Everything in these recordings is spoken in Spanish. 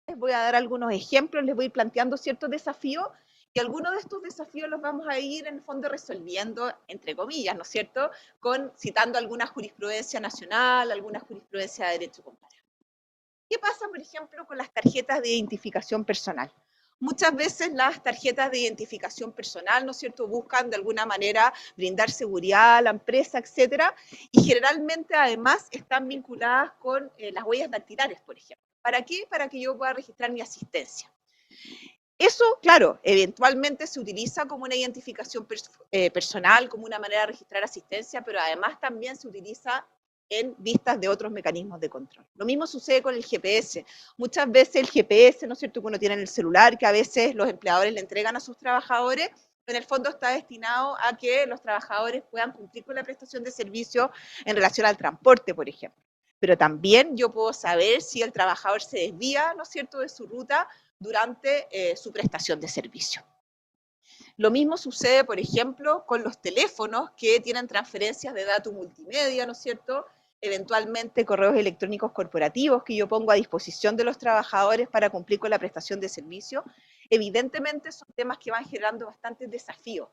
Les voy a dar algunos ejemplos, les voy a ir planteando ciertos desafíos y algunos de estos desafíos los vamos a ir en el fondo resolviendo, entre comillas, ¿no es cierto?, citando alguna jurisprudencia nacional, alguna jurisprudencia de derecho comparado. ¿Qué pasa, por ejemplo, con las tarjetas de identificación personal? Muchas veces las tarjetas de identificación personal, ¿no es cierto?, buscan de alguna manera brindar seguridad a la empresa, etcétera, y generalmente además están vinculadas con las huellas dactilares, por ejemplo. ¿Para qué? Para que yo pueda registrar mi asistencia. Eso, claro, eventualmente se utiliza como una identificación personal, como una manera de registrar asistencia, pero además también se utiliza en vistas de otros mecanismos de control. Lo mismo sucede con el GPS. Muchas veces el GPS, ¿no es cierto?, que uno tiene en el celular, que a veces los empleadores le entregan a sus trabajadores, en el fondo está destinado a que los trabajadores puedan cumplir con la prestación de servicio en relación al transporte, por ejemplo. Pero también yo puedo saber si el trabajador se desvía, ¿no es cierto?, de su ruta durante su prestación de servicio. Lo mismo sucede, por ejemplo, con los teléfonos que tienen transferencias de datos multimedia, ¿no es cierto? Eventualmente correos electrónicos corporativos que yo pongo a disposición de los trabajadores para cumplir con la prestación de servicio. Evidentemente son temas que van generando bastantes desafíos.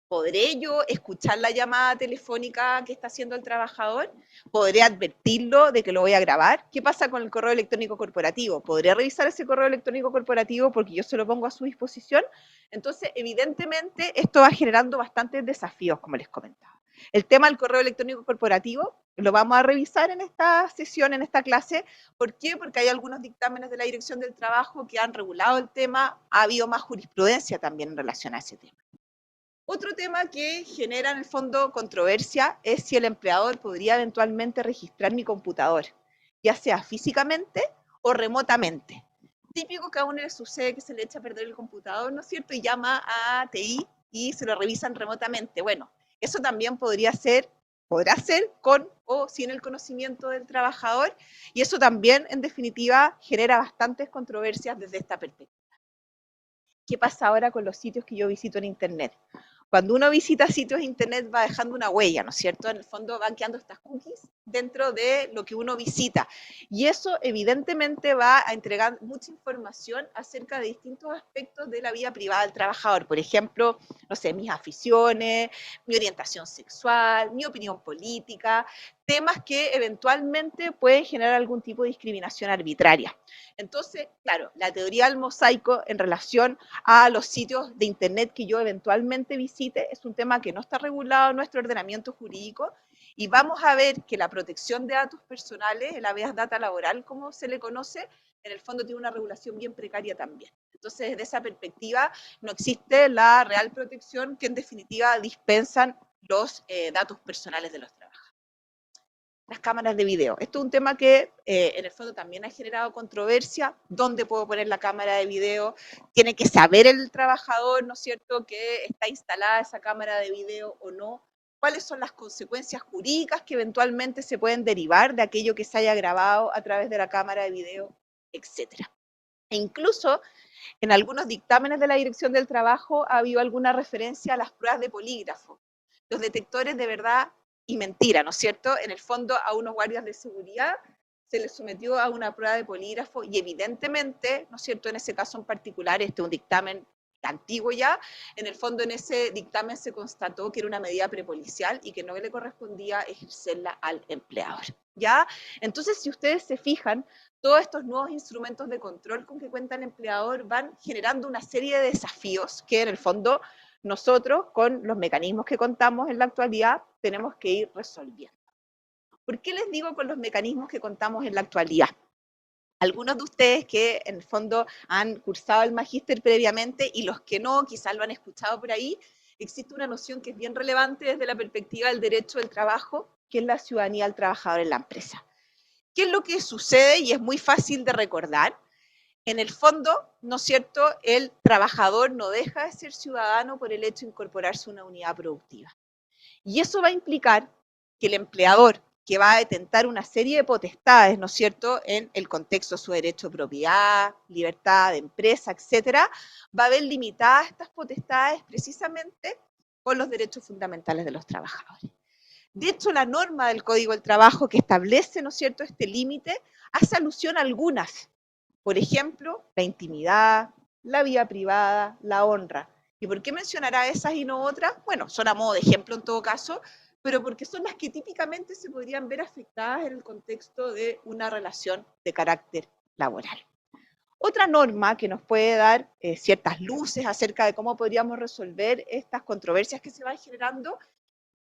¿Podré yo escuchar la llamada telefónica que está haciendo el trabajador? ¿Podré advertirlo de que lo voy a grabar? ¿Qué pasa con el correo electrónico corporativo? ¿Podré revisar ese correo electrónico corporativo porque yo se lo pongo a su disposición? Entonces, evidentemente, esto va generando bastantes desafíos, como les comentaba. El tema del correo electrónico corporativo lo vamos a revisar en esta sesión, en esta clase. ¿Por qué? Porque hay algunos dictámenes de la Dirección del Trabajo que han regulado el tema. Ha habido más jurisprudencia también en relación a ese tema. Otro tema que genera en el fondo controversia es si el empleador podría eventualmente registrar mi computador, ya sea físicamente o remotamente. Típico que a uno le sucede que se le echa a perder el computador, ¿no es cierto? Y llama a TI y se lo revisan remotamente. Bueno, eso también podrá ser con o sin el conocimiento del trabajador, y eso también, en definitiva, genera bastantes controversias desde esta perspectiva. ¿Qué pasa ahora con los sitios que yo visito en Internet? Cuando uno visita sitios de Internet va dejando una huella, ¿no es cierto? En el fondo van quedando estas cookies dentro de lo que uno visita. Y eso evidentemente va a entregar mucha información acerca de distintos aspectos de la vida privada del trabajador. Por ejemplo, no sé, mis aficiones, mi orientación sexual, mi opinión política, temas que eventualmente pueden generar algún tipo de discriminación arbitraria. Entonces, claro, la teoría del mosaico en relación a los sitios de Internet que yo eventualmente visite es un tema que no está regulado en nuestro ordenamiento jurídico, y vamos a ver que la protección de datos personales, el habeas data laboral, como se le conoce, en el fondo tiene una regulación bien precaria también. Entonces, desde esa perspectiva, no existe la real protección que en definitiva dispensan los datos personales de los trabajadores. Las cámaras de video. Esto es un tema que en el fondo también ha generado controversia. ¿Dónde puedo poner la cámara de video? Tiene que saber el trabajador, ¿no es cierto?, que está instalada esa cámara de video o no. ¿Cuáles son las consecuencias jurídicas que eventualmente se pueden derivar de aquello que se haya grabado a través de la cámara de video, etcétera? E incluso en algunos dictámenes de la Dirección del Trabajo ha habido alguna referencia a las pruebas de polígrafo, los detectores de verdad y mentira, ¿no es cierto? En el fondo a unos guardias de seguridad se les sometió a una prueba de polígrafo y evidentemente, ¿no es cierto?, en ese caso en particular, este es un dictamen antiguo ya, en el fondo en ese dictamen se constató que era una medida prepolicial y que no le correspondía ejercerla al empleador, ¿ya? Entonces, si ustedes se fijan, todos estos nuevos instrumentos de control con que cuenta el empleador van generando una serie de desafíos que en el fondo nosotros, con los mecanismos que contamos en la actualidad, tenemos que ir resolviendo. ¿Por qué les digo con los mecanismos que contamos en la actualidad? Algunos de ustedes que en el fondo han cursado el magíster previamente y los que no, quizás lo han escuchado por ahí, existe una noción que es bien relevante desde la perspectiva del derecho del trabajo, que es la ciudadanía del trabajador en la empresa. ¿Qué es lo que sucede? Y es muy fácil de recordar. En el fondo, ¿no es cierto?, el trabajador no deja de ser ciudadano por el hecho de incorporarse a una unidad productiva. Y eso va a implicar que el empleador, que va a detentar una serie de potestades, ¿no es cierto?, en el contexto de su derecho a propiedad, libertad de empresa, etcétera, va a ver limitadas estas potestades precisamente con los derechos fundamentales de los trabajadores. De hecho, la norma del Código del Trabajo que establece, ¿no es cierto?, este límite, hace alusión a algunas Por ejemplo, la intimidad, la vida privada, la honra. ¿Y por qué mencionará esas y no otras? Bueno, son a modo de ejemplo en todo caso, pero porque son las que típicamente se podrían ver afectadas en el contexto de una relación de carácter laboral. Otra norma que nos puede dar ciertas luces acerca de cómo podríamos resolver estas controversias que se van generando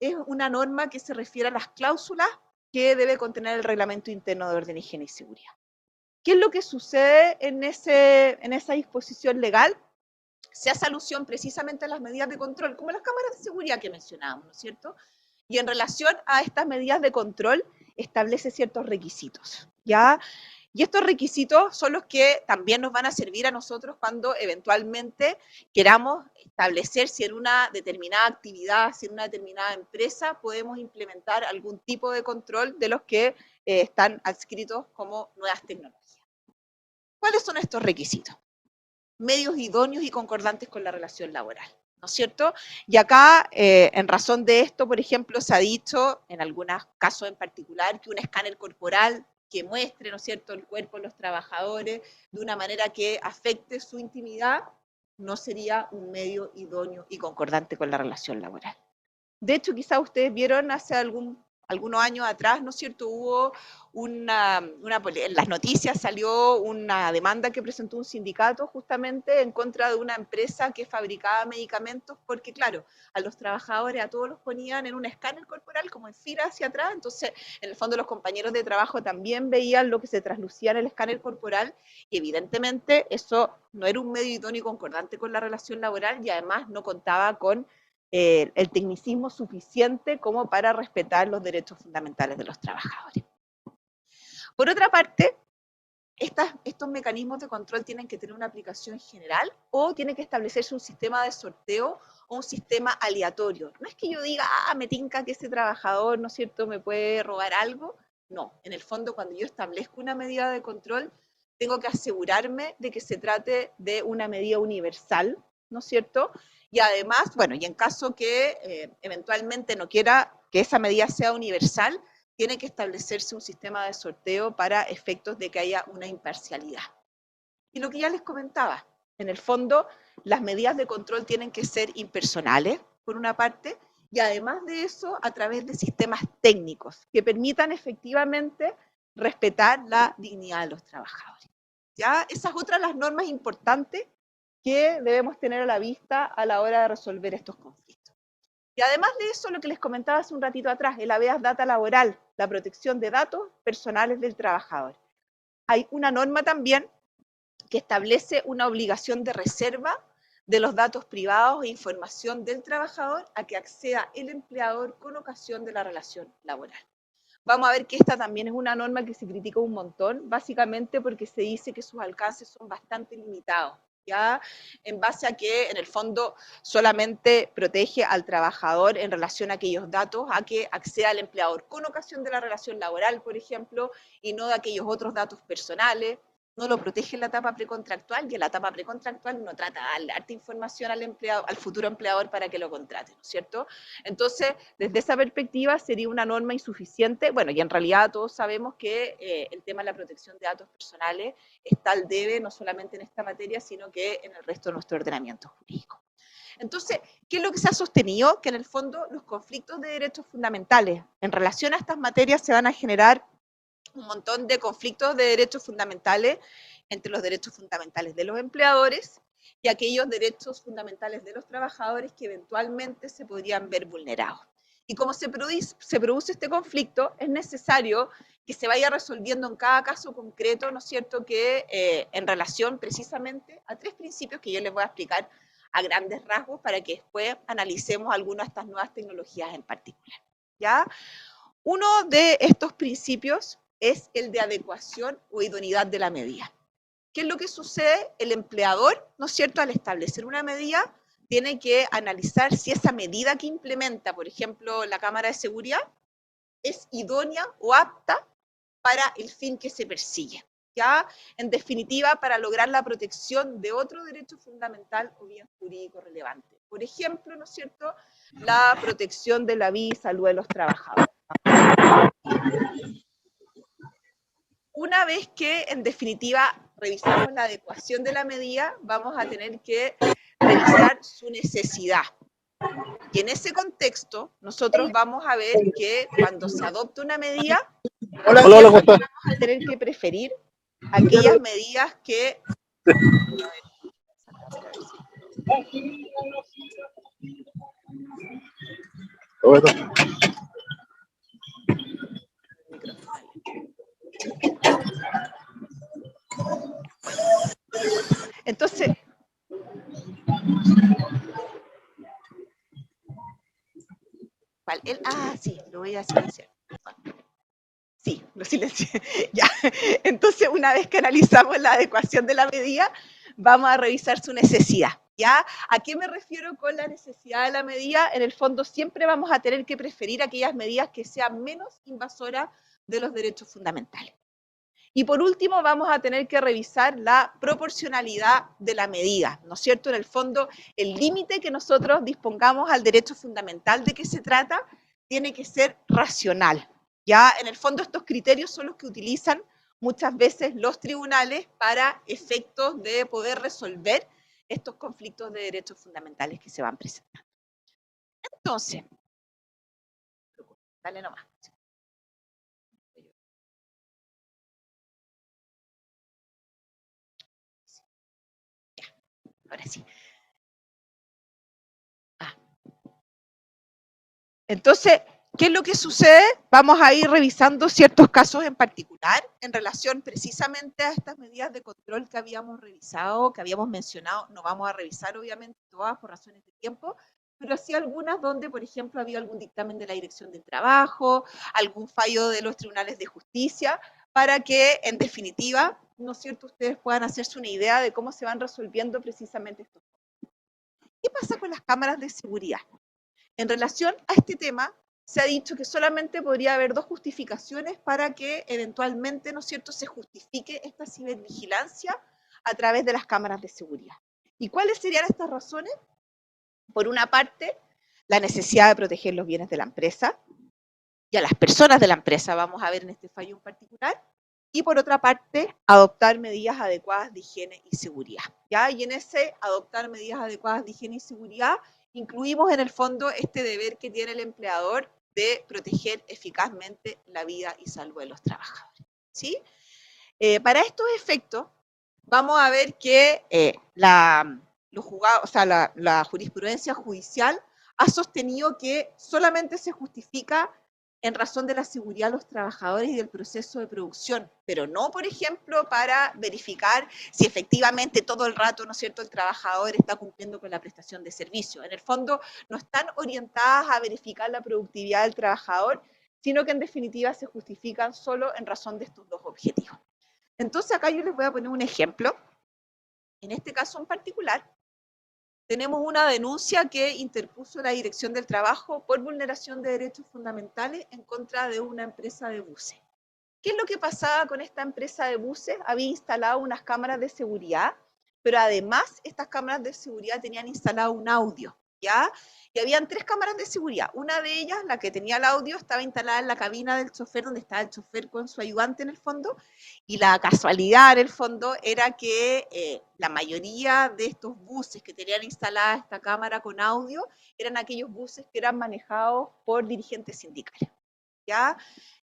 es una norma que se refiere a las cláusulas que debe contener el Reglamento Interno de Orden, Higiene y Seguridad. ¿Qué es lo que sucede en esa disposición legal? Se hace alusión precisamente a las medidas de control, como las cámaras de seguridad que mencionábamos, ¿no es cierto? Y en relación a estas medidas de control, establece ciertos requisitos, ¿ya? Y estos requisitos son los que también nos van a servir a nosotros cuando eventualmente queramos establecer si en una determinada actividad, si en una determinada empresa podemos implementar algún tipo de control de los que están adscritos como nuevas tecnologías. ¿Cuáles son estos requisitos? Medios idóneos y concordantes con la relación laboral, ¿no es cierto? Y acá, en razón de esto, por ejemplo, se ha dicho, en algunos casos en particular, que un escáner corporal que muestre, ¿no es cierto?, el cuerpo de los trabajadores de una manera que afecte su intimidad, no sería un medio idóneo y concordante con la relación laboral. De hecho, quizás ustedes vieron hace algunos años atrás, ¿no es cierto?, hubo en las noticias salió una demanda que presentó un sindicato justamente en contra de una empresa que fabricaba medicamentos, porque claro, a los trabajadores a todos los ponían en un escáner corporal como en fila hacia atrás, entonces en el fondo los compañeros de trabajo también veían lo que se traslucía en el escáner corporal y evidentemente eso no era un medio idóneo y concordante con la relación laboral y además no contaba con el tecnicismo suficiente como para respetar los derechos fundamentales de los trabajadores. Por otra parte, estos mecanismos de control tienen que tener una aplicación general o tiene que establecerse un sistema de sorteo o un sistema aleatorio. No es que yo diga, me tinca que ese trabajador, ¿no es cierto?, me puede robar algo. No, en el fondo cuando yo establezco una medida de control, tengo que asegurarme de que se trate de una medida universal, ¿no es cierto? Y además, bueno, y en caso que eventualmente no quiera que esa medida sea universal, tiene que establecerse un sistema de sorteo para efectos de que haya una imparcialidad. Y lo que ya les comentaba, en el fondo, las medidas de control tienen que ser impersonales, por una parte, y además de eso, a través de sistemas técnicos que permitan efectivamente respetar la dignidad de los trabajadores. ¿Ya? Esas otras las normas importantes que debemos tener a la vista a la hora de resolver estos conflictos. Y además de eso, lo que les comentaba hace un ratito atrás, el habeas data laboral, la protección de datos personales del trabajador. Hay una norma también que establece una obligación de reserva de los datos privados e información del trabajador a que acceda el empleador con ocasión de la relación laboral. Vamos a ver que esta también es una norma que se critica un montón, básicamente porque se dice que sus alcances son bastante limitados, ¿ya? En base a que, en el fondo, solamente protege al trabajador en relación a aquellos datos a que acceda al empleador con ocasión de la relación laboral, por ejemplo, y no de aquellos otros datos personales. No lo protege en la etapa precontractual y en la etapa precontractual no trata de darle harta información al empleado, al futuro empleador para que lo contrate, ¿no es cierto? Entonces, desde esa perspectiva sería una norma insuficiente, bueno, y en realidad todos sabemos que el tema de la protección de datos personales está al debe, no solamente en esta materia, sino que en el resto de nuestro ordenamiento jurídico. Entonces, ¿qué es lo que se ha sostenido? Que en el fondo los conflictos de derechos fundamentales en relación a estas materias se van a generar un montón de conflictos de derechos fundamentales entre los derechos fundamentales de los empleadores y aquellos derechos fundamentales de los trabajadores que eventualmente se podrían ver vulnerados. Y como se produce este conflicto, es necesario que se vaya resolviendo en cada caso concreto, ¿no es cierto?, que en relación precisamente a tres principios que yo les voy a explicar a grandes rasgos para que después analicemos algunas de estas nuevas tecnologías en particular, ¿ya? Uno de estos principios es el de adecuación o idoneidad de la medida. ¿Qué es lo que sucede? El empleador, ¿no es cierto?, al establecer una medida, tiene que analizar si esa medida que implementa, por ejemplo, la cámara de seguridad, es idónea o apta para el fin que se persigue. ¿Ya? En definitiva, para lograr la protección de otro derecho fundamental o bien jurídico relevante. Por ejemplo, ¿no es cierto?, la protección de la vida y salud de los trabajadores. Una vez que, en definitiva, revisamos la adecuación de la medida, vamos a tener que revisar su necesidad. Y en ese contexto, nosotros vamos a ver que cuando se adopta una medida, Hola, hola, ¿cómo estás? vamos a tener que preferir aquellas medidas que... Entonces, sí, lo voy a silenciar. Sí, lo silencié. Ya. Entonces, una vez que analizamos la adecuación de la medida, vamos a revisar su necesidad. ¿Ya? ¿A qué me refiero con la necesidad de la medida? En el fondo, siempre vamos a tener que preferir aquellas medidas que sean menos invasoras de los derechos fundamentales. Y por último, vamos a tener que revisar la proporcionalidad de la medida, ¿no es cierto? En el fondo, el límite que nosotros dispongamos al derecho fundamental de que se trata tiene que ser racional. Ya, en el fondo, estos criterios son los que utilizan muchas veces los tribunales para efectos de poder resolver estos conflictos de derechos fundamentales que se van presentando. Entonces, dale nomás. Ahora sí. Entonces, ¿qué es lo que sucede? Vamos a ir revisando ciertos casos en particular en relación precisamente a estas medidas de control que habíamos revisado, que habíamos mencionado. No vamos a revisar obviamente todas por razones de tiempo, pero sí algunas donde, por ejemplo, había algún dictamen de la Dirección del Trabajo, algún fallo de los tribunales de justicia, para que, en definitiva, ¿no es cierto?, ustedes puedan hacerse una idea de cómo se van resolviendo precisamente estos temas. ¿Qué pasa con las cámaras de seguridad? En relación a este tema, se ha dicho que solamente podría haber dos justificaciones para que eventualmente, ¿no es cierto?, se justifique esta cibervigilancia a través de las cámaras de seguridad. ¿Y cuáles serían estas razones? Por una parte, la necesidad de proteger los bienes de la empresa y a las personas de la empresa, vamos a ver en este fallo en particular, y por otra parte, adoptar medidas adecuadas de higiene y seguridad. ¿Ya? Y en ese adoptar medidas adecuadas de higiene y seguridad, incluimos en el fondo este deber que tiene el empleador de proteger eficazmente la vida y salud de los trabajadores. ¿Sí? Para estos efectos, vamos a ver que la jurisprudencia judicial ha sostenido que solamente se justifica en razón de la seguridad de los trabajadores y del proceso de producción, pero no, por ejemplo, para verificar si efectivamente todo el rato, ¿no es cierto?, el trabajador está cumpliendo con la prestación de servicio. En el fondo, no están orientadas a verificar la productividad del trabajador, sino que en definitiva se justifican solo en razón de estos dos objetivos. Entonces, acá yo les voy a poner un ejemplo. En este caso en particular, tenemos una denuncia que interpuso la Dirección del Trabajo por vulneración de derechos fundamentales en contra de una empresa de buses. ¿Qué es lo que pasaba con esta empresa de buses? Había instalado unas cámaras de seguridad, pero además estas cámaras de seguridad tenían instalado un audio, ¿ya? Y habían 3 cámaras de seguridad. Una de ellas, la que tenía el audio, estaba instalada en la cabina del chofer, donde estaba el chofer con su ayudante en el fondo, y la casualidad en el fondo era que la mayoría de estos buses que tenían instalada esta cámara con audio eran aquellos buses que eran manejados por dirigentes sindicales, ¿ya?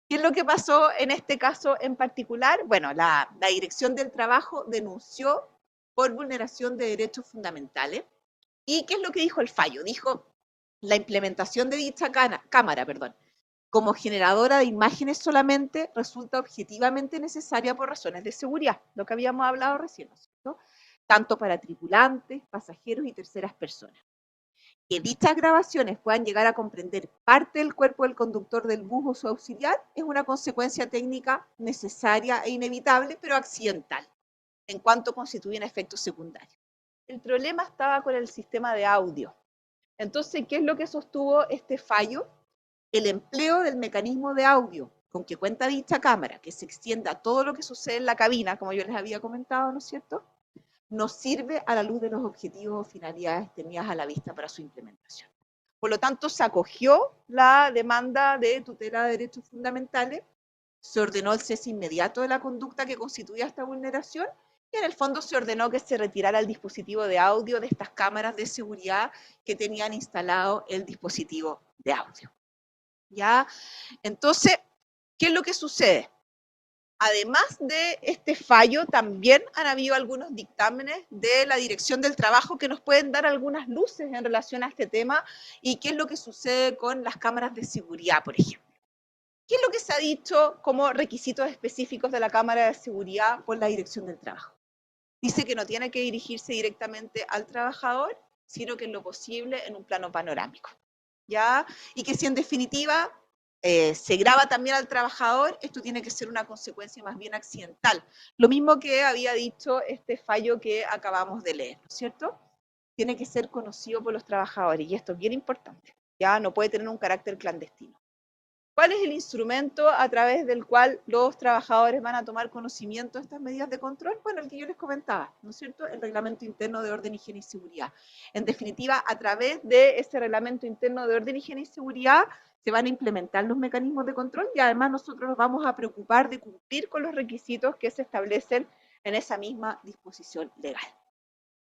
¿Qué es lo que pasó en este caso en particular? Bueno, la Dirección del Trabajo denunció por vulneración de derechos fundamentales. ¿Y qué es lo que dijo el fallo? Dijo, la implementación de dicha cámara, como generadora de imágenes solamente resulta objetivamente necesaria por razones de seguridad, lo que habíamos hablado recién, ¿no es cierto? Tanto para tripulantes, pasajeros y terceras personas. Que dichas grabaciones puedan llegar a comprender parte del cuerpo del conductor del bus o su auxiliar es una consecuencia técnica necesaria e inevitable, pero accidental, en cuanto constituyen efectos secundarios. El problema estaba con el sistema de audio. Entonces, ¿qué es lo que sostuvo este fallo? El empleo del mecanismo de audio con que cuenta dicha cámara, que se extienda a todo lo que sucede en la cabina, como yo les había comentado, ¿no es cierto?, nos sirve a la luz de los objetivos o finalidades tenidas a la vista para su implementación. Por lo tanto, se acogió la demanda de tutela de derechos fundamentales, se ordenó el cese inmediato de la conducta que constituía esta vulneración Y en el fondo se ordenó que se retirara el dispositivo de audio de estas cámaras de seguridad que tenían instalado el dispositivo de audio. ¿Ya? Entonces, ¿qué es lo que sucede? Además de este fallo, también han habido algunos dictámenes de la Dirección del Trabajo que nos pueden dar algunas luces en relación a este tema y qué es lo que sucede con las cámaras de seguridad, por ejemplo. ¿Qué es lo que se ha dicho como requisitos específicos de la cámara de seguridad por la Dirección del Trabajo? Dice que no tiene que dirigirse directamente al trabajador, sino que en lo posible en un plano panorámico, ¿ya? Y que si en definitiva se graba también al trabajador, esto tiene que ser una consecuencia más bien accidental. Lo mismo que había dicho este fallo que acabamos de leer, ¿no es cierto? Tiene que ser conocido por los trabajadores, y esto es bien importante, ¿ya? No puede tener un carácter clandestino. ¿Cuál es el instrumento a través del cual los trabajadores van a tomar conocimiento de estas medidas de control? Bueno, el que yo les comentaba, ¿no es cierto? El Reglamento Interno de Orden, Higiene y Seguridad. En definitiva, a través de ese Reglamento Interno de Orden, Higiene y Seguridad se van a implementar los mecanismos de control y además nosotros nos vamos a preocupar de cumplir con los requisitos que se establecen en esa misma disposición legal.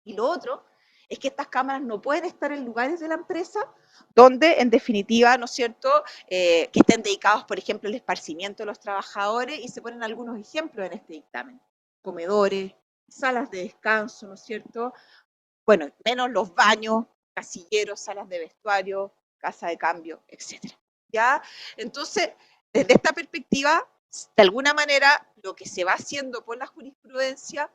Y lo otro es que estas cámaras no pueden estar en lugares de la empresa donde, en definitiva, ¿no es cierto?, que estén dedicados, por ejemplo, al esparcimiento de los trabajadores, y se ponen algunos ejemplos en este dictamen. Comedores, salas de descanso, ¿no es cierto? Bueno, menos los baños, casilleros, salas de vestuario, casa de cambio, etc. ¿Ya? Entonces, desde esta perspectiva, de alguna manera, lo que se va haciendo por la jurisprudencia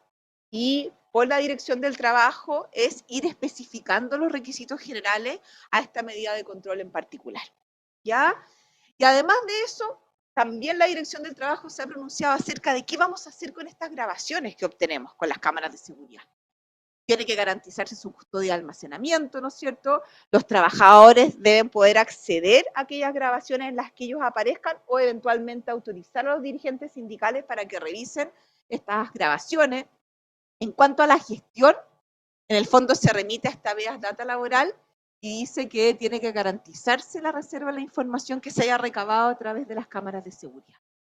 y por la Dirección del Trabajo es ir especificando los requisitos generales a esta medida de control en particular, ¿ya? Y además de eso, también la Dirección del Trabajo se ha pronunciado acerca de qué vamos a hacer con estas grabaciones que obtenemos con las cámaras de seguridad. Tiene que garantizarse su custodia y almacenamiento, ¿no es cierto? Los trabajadores deben poder acceder a aquellas grabaciones en las que ellos aparezcan o eventualmente autorizar a los dirigentes sindicales para que revisen estas grabaciones. En cuanto a la gestión, en el fondo se remite a esta habeas data laboral y dice que tiene que garantizarse la reserva de la información que se haya recabado a través de las cámaras de seguridad.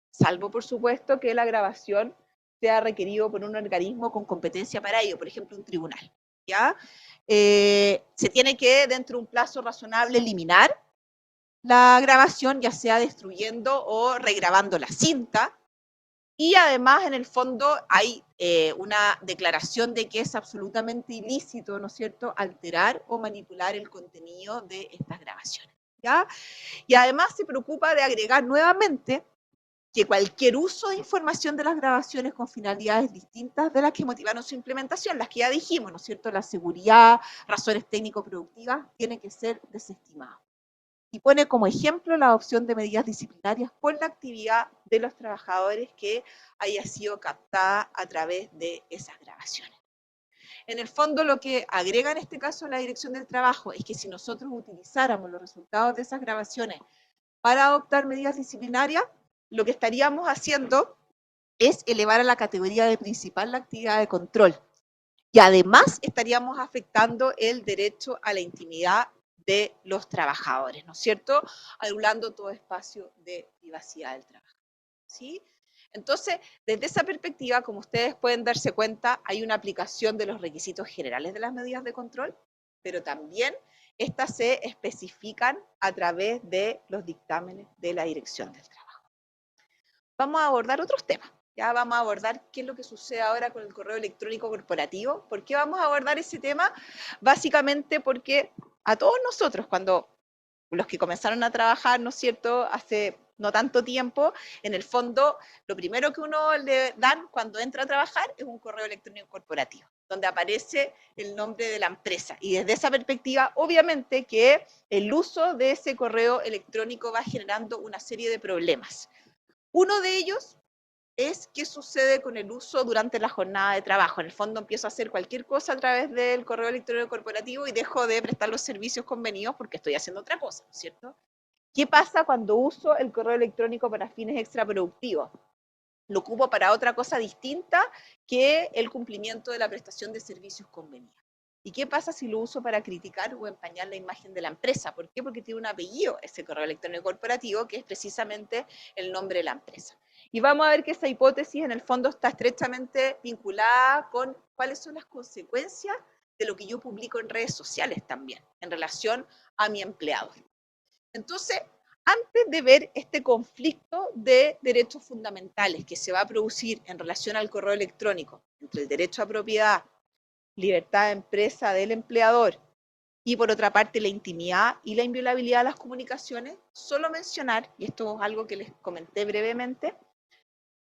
Salvo, por supuesto, que la grabación sea requerido por un organismo con competencia para ello, por ejemplo, un tribunal, ¿ya? Se tiene que, dentro de un plazo razonable, eliminar la grabación, ya sea destruyendo o regrabando la cinta, y además, en el fondo, hay una declaración de que es absolutamente ilícito, ¿no es cierto?, alterar o manipular el contenido de estas grabaciones, ¿ya? Y además se preocupa de agregar nuevamente que cualquier uso de información de las grabaciones con finalidades distintas de las que motivaron su implementación, las que ya dijimos, ¿no es cierto?, la seguridad, razones técnico-productivas, tiene que ser desestimado. Y pone como ejemplo la adopción de medidas disciplinarias por la actividad de los trabajadores que haya sido captada a través de esas grabaciones. En el fondo, lo que agrega en este caso la Dirección del Trabajo es que si nosotros utilizáramos los resultados de esas grabaciones para adoptar medidas disciplinarias, lo que estaríamos haciendo es elevar a la categoría de principal la actividad de control. Y además estaríamos afectando el derecho a la intimidad de los trabajadores, ¿no es cierto?, anulando todo espacio de privacidad del trabajo, ¿sí? Entonces, desde esa perspectiva, como ustedes pueden darse cuenta, hay una aplicación de los requisitos generales de las medidas de control, pero también estas se especifican a través de los dictámenes de la Dirección del Trabajo. Vamos a abordar otros temas. Ya vamos a abordar qué es lo que sucede ahora con el correo electrónico corporativo. ¿Por qué vamos a abordar ese tema? Básicamente porque a todos nosotros, cuando los que comenzaron a trabajar, ¿no es cierto?, hace no tanto tiempo, en el fondo, lo primero que uno le dan cuando entra a trabajar es un correo electrónico corporativo, donde aparece el nombre de la empresa. Y desde esa perspectiva, obviamente que el uso de ese correo electrónico va generando una serie de problemas. Uno de ellos es qué sucede con el uso durante la jornada de trabajo. En el fondo empiezo a hacer cualquier cosa a través del correo electrónico corporativo y dejo de prestar los servicios convenidos porque estoy haciendo otra cosa, ¿cierto? ¿Qué pasa cuando uso el correo electrónico para fines extraproductivos? Lo ocupo para otra cosa distinta que el cumplimiento de la prestación de servicios convenidos. ¿Y qué pasa si lo uso para criticar o empañar la imagen de la empresa? ¿Por qué? Porque tiene un apellido ese correo electrónico corporativo que es precisamente el nombre de la empresa. Y vamos a ver que esa hipótesis en el fondo está estrechamente vinculada con cuáles son las consecuencias de lo que yo publico en redes sociales también, en relación a mi empleador. Entonces, antes de ver este conflicto de derechos fundamentales que se va a producir en relación al correo electrónico, entre el derecho a propiedad, libertad de empresa del empleador, y por otra parte la intimidad y la inviolabilidad de las comunicaciones, solo mencionar, y esto es algo que les comenté brevemente,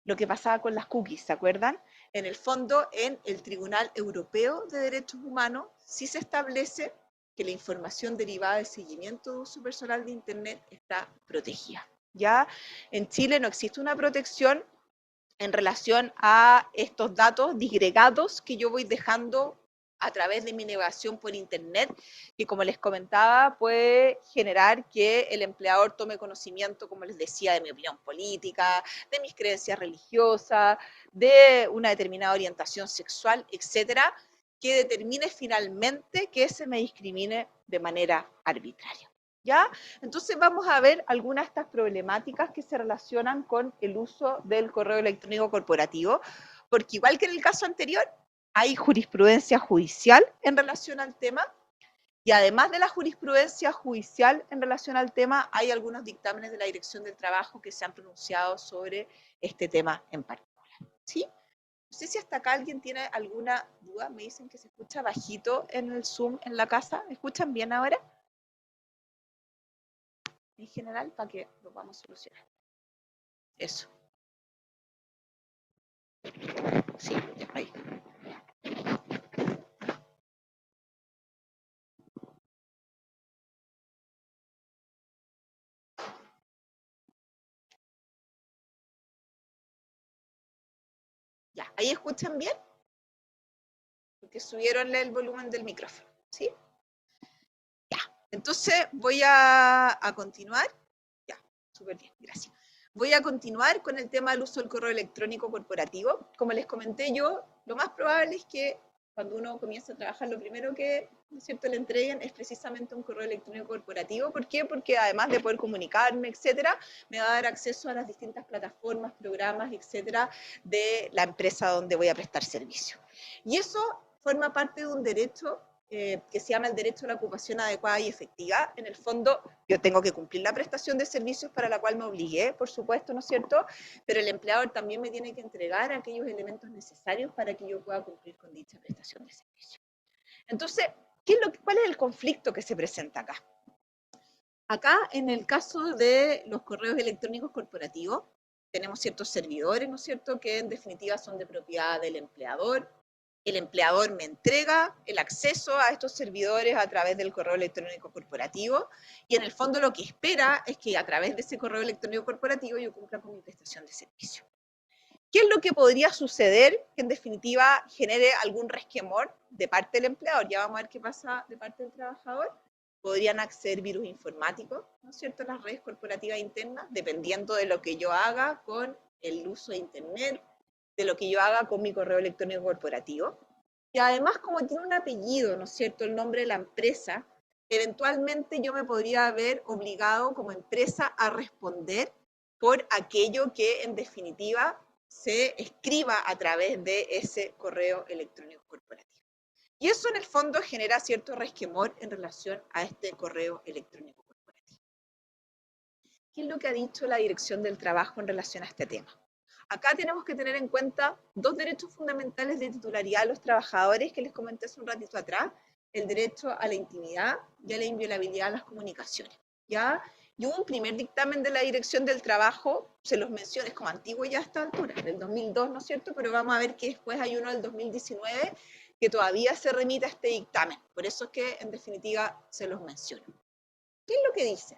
lo que pasaba con las cookies, ¿se acuerdan? En el fondo, en el Tribunal Europeo de Derechos Humanos, sí se establece que la información derivada del seguimiento de uso personal de Internet está protegida. Ya en Chile no existe una protección en relación a estos datos disgregados que yo voy dejando a través de mi navegación por Internet, que como les comentaba, puede generar que el empleador tome conocimiento, como les decía, de mi opinión política, de mis creencias religiosas, de una determinada orientación sexual, etcétera, que determine finalmente que se me discrimine de manera arbitraria. ¿Ya? Entonces vamos a ver algunas de estas problemáticas que se relacionan con el uso del correo electrónico corporativo, porque igual que en el caso anterior, hay jurisprudencia judicial en relación al tema, y además de la jurisprudencia judicial en relación al tema, hay algunos dictámenes de la Dirección del Trabajo que se han pronunciado sobre este tema en particular. ¿Sí? No sé si hasta acá alguien tiene alguna duda. Me dicen que se escucha bajito en el Zoom en la casa. ¿Me escuchan bien ahora? En general, para que lo vamos a solucionar. Eso. Sí, ahí. Ya, ¿ahí escuchan bien? Porque subieron el volumen del micrófono, ¿sí? Ya, entonces voy a continuar. Ya, súper bien, gracias. Voy a continuar con el tema del uso del correo electrónico corporativo. Como les comenté yo, lo más probable es que cuando uno comienza a trabajar, lo primero que, ¿no es cierto?, le entreguen es precisamente un correo electrónico corporativo. ¿Por qué? Porque además de poder comunicarme, etcétera, me va a dar acceso a las distintas plataformas, programas, etcétera, de la empresa donde voy a prestar servicio. Y eso forma parte de un derecho que se llama el derecho a la ocupación adecuada y efectiva. En el fondo, yo tengo que cumplir la prestación de servicios para la cual me obligué, por supuesto, ¿no es cierto? Pero el empleador también me tiene que entregar aquellos elementos necesarios para que yo pueda cumplir con dicha prestación de servicios. Entonces, ¿cuál es el conflicto que se presenta acá? Acá, en el caso de los correos electrónicos corporativos, tenemos ciertos servidores, ¿no es cierto?, que en definitiva son de propiedad del empleador. El empleador me entrega el acceso a estos servidores a través del correo electrónico corporativo y en el fondo lo que espera es que a través de ese correo electrónico corporativo yo cumpla con mi prestación de servicio. ¿Qué es lo que podría suceder que en definitiva genere algún resquemor de parte del empleador? Ya vamos a ver qué pasa de parte del trabajador. Podrían acceder virus informáticos, ¿no es cierto?, las redes corporativas internas, dependiendo de lo que yo haga con el uso de Internet, de lo que yo haga con mi correo electrónico corporativo. Y además, como tiene un apellido, ¿no es cierto?, el nombre de la empresa, eventualmente yo me podría ver obligado como empresa a responder por aquello que en definitiva se escriba a través de ese correo electrónico corporativo. Y eso en el fondo genera cierto resquemor en relación a este correo electrónico corporativo. ¿Qué es lo que ha dicho la Dirección del Trabajo en relación a este tema? Acá tenemos que tener en cuenta dos derechos fundamentales de titularidad de los trabajadores que les comenté hace un ratito atrás, el derecho a la intimidad y a la inviolabilidad de las comunicaciones. ¿Ya? Y hubo un primer dictamen de la Dirección del Trabajo, se los menciono, es como antiguo ya a esta altura, del 2002, ¿no es cierto? Pero vamos a ver que después hay uno del 2019 que todavía se remite a este dictamen. Por eso es que, en definitiva, se los menciono. ¿Qué es lo que dice?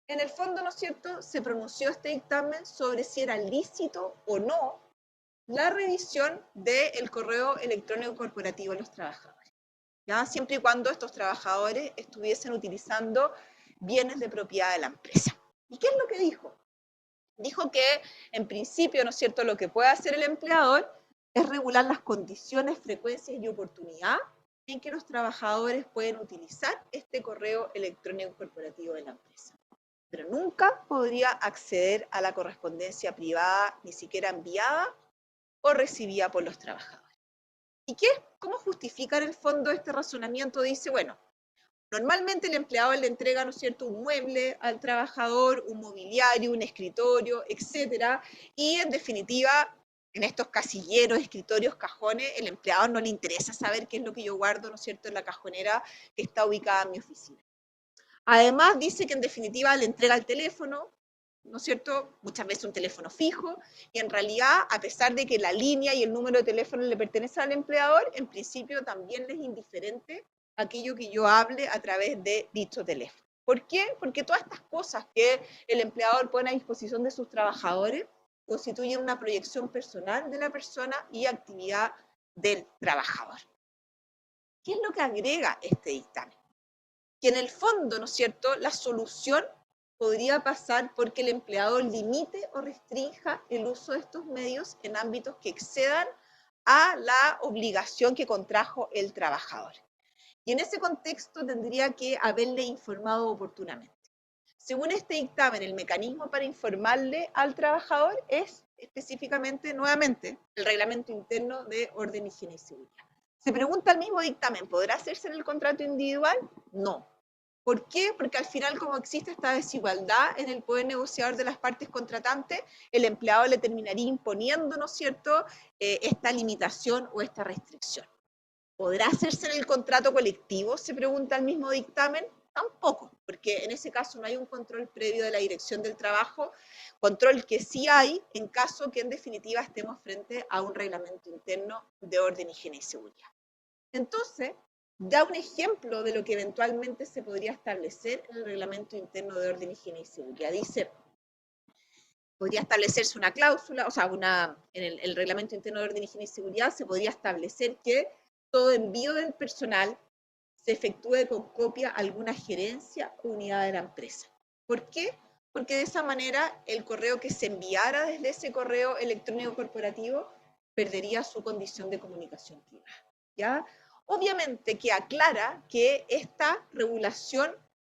En el fondo, ¿no es cierto?, se pronunció este dictamen sobre si era lícito o no la revisión del correo electrónico corporativo de los trabajadores, ¿ya? Siempre y cuando estos trabajadores estuviesen utilizando bienes de propiedad de la empresa. ¿Y qué es lo que dijo? Dijo que, en principio, ¿no es cierto?, lo que puede hacer el empleador es regular las condiciones, frecuencias y oportunidad en que los trabajadores pueden utilizar este correo electrónico corporativo de la empresa. pero nunca podría acceder a la correspondencia privada, ni siquiera enviada o recibida por los trabajadores. ¿Y cómo justifica en el fondo este razonamiento? Dice, bueno, normalmente el empleador le entrega, ¿no es cierto?, un mueble al trabajador, un mobiliario, un escritorio, etcétera, y en definitiva, en estos casilleros, escritorios, cajones, el empleador no le interesa saber qué es lo que yo guardo, ¿no es cierto?, en la cajonera que está ubicada en mi oficina. Además, dice que en definitiva le entrega el teléfono, ¿no es cierto?, muchas veces un teléfono fijo, y en realidad, a pesar de que la línea y el número de teléfono le pertenecen al empleador, en principio también les es indiferente aquello que yo hable a través de dicho teléfono. ¿Por qué? Porque todas estas cosas que el empleador pone a disposición de sus trabajadores constituyen una proyección personal de la persona y actividad del trabajador. ¿Qué es lo que agrega este dictamen? Que en el fondo, ¿no es cierto?, la solución podría pasar porque el empleador limite o restrinja el uso de estos medios en ámbitos que excedan a la obligación que contrajo el trabajador. Y en ese contexto tendría que haberle informado oportunamente. Según este dictamen, el mecanismo para informarle al trabajador es específicamente, nuevamente, el Reglamento Interno de Orden, Higiene y Seguridad. Se pregunta el mismo dictamen, ¿podrá hacerse en el contrato individual? No. ¿Por qué? Porque al final, como existe esta desigualdad en el poder negociador de las partes contratantes, el empleado le terminaría imponiendo, ¿no es cierto?, esta limitación o esta restricción. ¿Podrá hacerse en el contrato colectivo? Se pregunta el mismo dictamen. Tampoco, porque en ese caso no hay un control previo de la dirección del trabajo, control que sí hay en caso que en definitiva estemos frente a un reglamento interno de orden, higiene y seguridad. Entonces, da un ejemplo de lo que eventualmente se podría establecer en el reglamento interno de orden, higiene y seguridad. Dice, podría establecerse una cláusula, o sea, en el reglamento interno de orden, higiene y seguridad se podría establecer que todo envío del personal se efectúe con copia a alguna gerencia o unidad de la empresa. ¿Por qué? Porque de esa manera el correo que se enviara desde ese correo electrónico corporativo perdería su condición de comunicación privada, ¿ya? Obviamente que aclara que esta regulación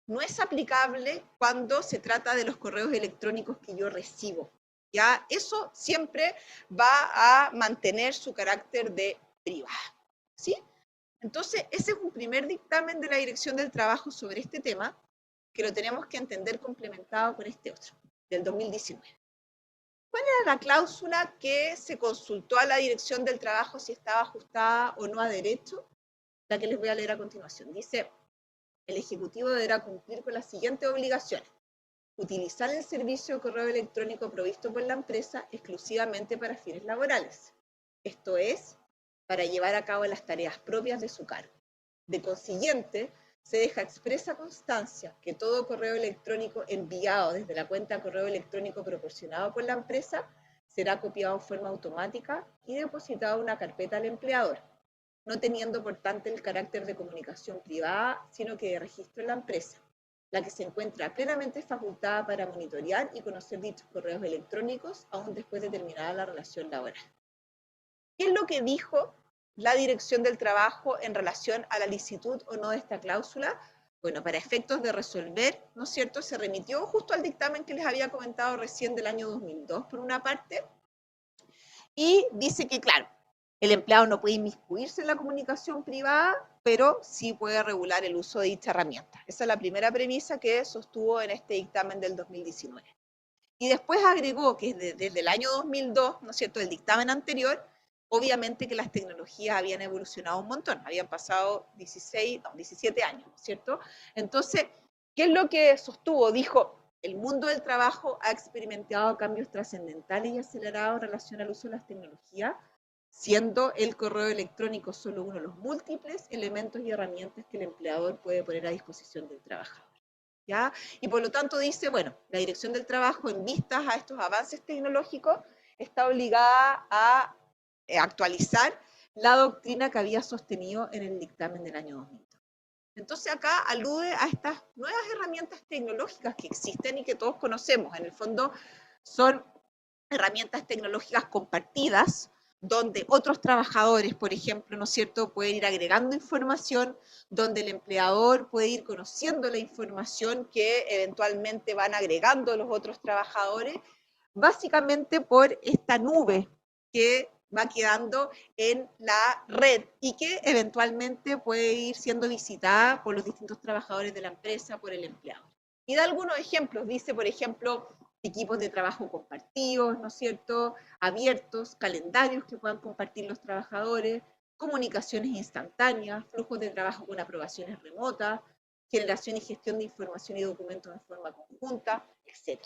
no es aplicable cuando se trata de los correos electrónicos que yo recibo, ¿ya? Eso siempre va a mantener su carácter de privado, ¿sí? Entonces, ese es un primer dictamen de la Dirección del Trabajo sobre este tema, que lo tenemos que entender complementado con este otro, del 2019. ¿Cuál era la cláusula que se consultó a la Dirección del Trabajo si estaba ajustada o no a derecho? La que les voy a leer a continuación. Dice, el Ejecutivo deberá cumplir con las siguientes obligaciones. Utilizar el servicio de correo electrónico provisto por la empresa exclusivamente para fines laborales. Esto es, para llevar a cabo las tareas propias de su cargo. De consiguiente, se deja expresa constancia que todo correo electrónico enviado desde la cuenta de correo electrónico proporcionado por la empresa será copiado en forma automática y depositado en una carpeta al empleador, no teniendo por tanto el carácter de comunicación privada, sino que de registro en la empresa, la que se encuentra plenamente facultada para monitorear y conocer dichos correos electrónicos aún después de terminada la relación laboral. ¿Qué es lo que dijo la Dirección del Trabajo en relación a la licitud o no de esta cláusula? Bueno, para efectos de resolver, ¿no es cierto?, se remitió justo al dictamen que les había comentado recién del año 2002, por una parte, y dice que, claro, el empleado no puede inmiscuirse en la comunicación privada, pero sí puede regular el uso de dicha herramienta. Esa es la primera premisa que sostuvo en este dictamen del 2019. Y después agregó que desde el año 2002, ¿no es cierto?, el dictamen anterior, obviamente que las tecnologías habían evolucionado un montón, habían pasado 17 años, ¿no es cierto? Entonces, ¿qué es lo que sostuvo? Dijo, el mundo del trabajo ha experimentado cambios trascendentales y acelerados en relación al uso de las tecnologías, siendo el correo electrónico solo uno de los múltiples elementos y herramientas que el empleador puede poner a disposición del trabajador, ¿ya? Y por lo tanto dice, bueno, la Dirección del Trabajo, en vistas a estos avances tecnológicos, está obligada a actualizar la doctrina que había sostenido en el dictamen del año 2002. Entonces acá alude a estas nuevas herramientas tecnológicas que existen y que todos conocemos. En el fondo son herramientas tecnológicas compartidas, donde otros trabajadores, por ejemplo, ¿no es cierto?, pueden ir agregando información, donde el empleador puede ir conociendo la información que eventualmente van agregando los otros trabajadores, básicamente por esta nube que va quedando en la red y que eventualmente puede ir siendo visitada por los distintos trabajadores de la empresa, por el empleador. Y da algunos ejemplos, dice, por ejemplo, equipos de trabajo compartidos, ¿no es cierto?, abiertos, calendarios que puedan compartir los trabajadores, comunicaciones instantáneas, flujos de trabajo con aprobaciones remotas, generación y gestión de información y documentos de forma conjunta, etc.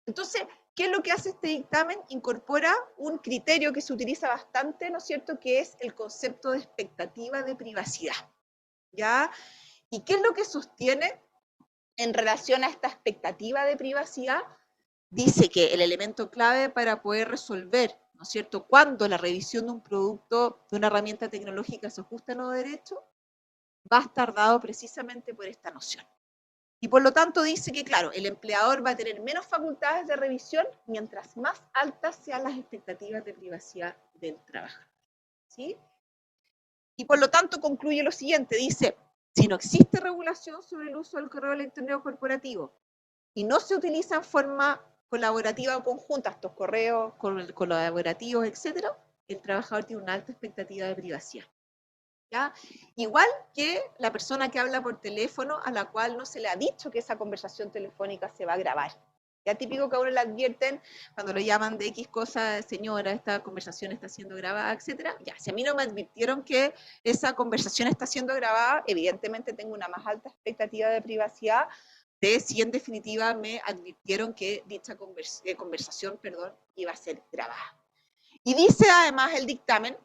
Entonces, ¿qué es lo que hace este dictamen? Incorpora un criterio que se utiliza bastante, ¿no es cierto?, que es el concepto de expectativa de privacidad, ¿ya? ¿Y qué es lo que sostiene en relación a esta expectativa de privacidad? Dice que el elemento clave para poder resolver, ¿no es cierto?, cuando la revisión de un producto, de una herramienta tecnológica se ajusta a no derecho, va a estar dado precisamente por esta noción. Y por lo tanto dice que, claro, el empleador va a tener menos facultades de revisión mientras más altas sean las expectativas de privacidad del trabajador, ¿sí? Y por lo tanto concluye lo siguiente, dice, si no existe regulación sobre el uso del correo electrónico corporativo y no se utiliza en forma colaborativa o conjunta estos correos colaborativos, etcétera, el trabajador tiene una alta expectativa de privacidad. ¿Ya? Igual que la persona que habla por teléfono a la cual no se le ha dicho que esa conversación telefónica se va a grabar. Ya típico que a uno le advierten cuando lo llaman de X cosa, señora, esta conversación está siendo grabada, etcétera. Ya, si a mí no me advirtieron que esa conversación está siendo grabada, evidentemente tengo una más alta expectativa de privacidad de si en definitiva me advirtieron que dicha conversación, iba a ser grabada. Y dice además el dictamen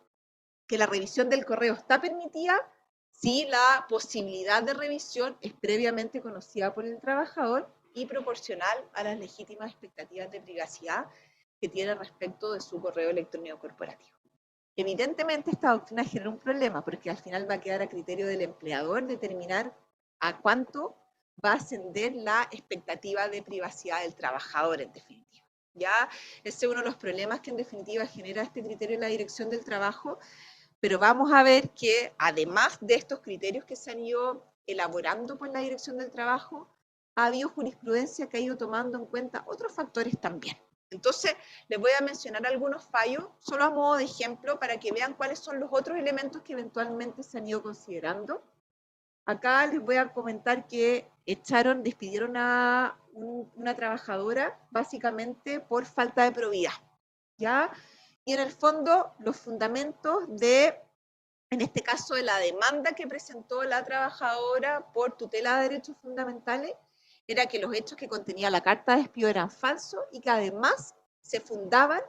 que la revisión del correo está permitida si la posibilidad de revisión es previamente conocida por el trabajador y proporcional a las legítimas expectativas de privacidad que tiene respecto de su correo electrónico corporativo. Evidentemente esta doctrina genera un problema porque al final va a quedar a criterio del empleador determinar a cuánto va a ascender la expectativa de privacidad del trabajador en definitiva. ¿Ya? Ese es uno de los problemas que en definitiva genera este criterio en la dirección del trabajo, pero vamos a ver que además de estos criterios que se han ido elaborando por la dirección del trabajo, ha habido jurisprudencia que ha ido tomando en cuenta otros factores también. Entonces, les voy a mencionar algunos fallos, solo a modo de ejemplo, para que vean cuáles son los otros elementos que eventualmente se han ido considerando. Acá les voy a comentar que despidieron a una trabajadora básicamente por falta de probidad, ¿ya? Y en el fondo, los fundamentos de, en este caso, de la demanda que presentó la trabajadora por tutela de derechos fundamentales, era que los hechos que contenía la carta de despido eran falsos y que además se fundaban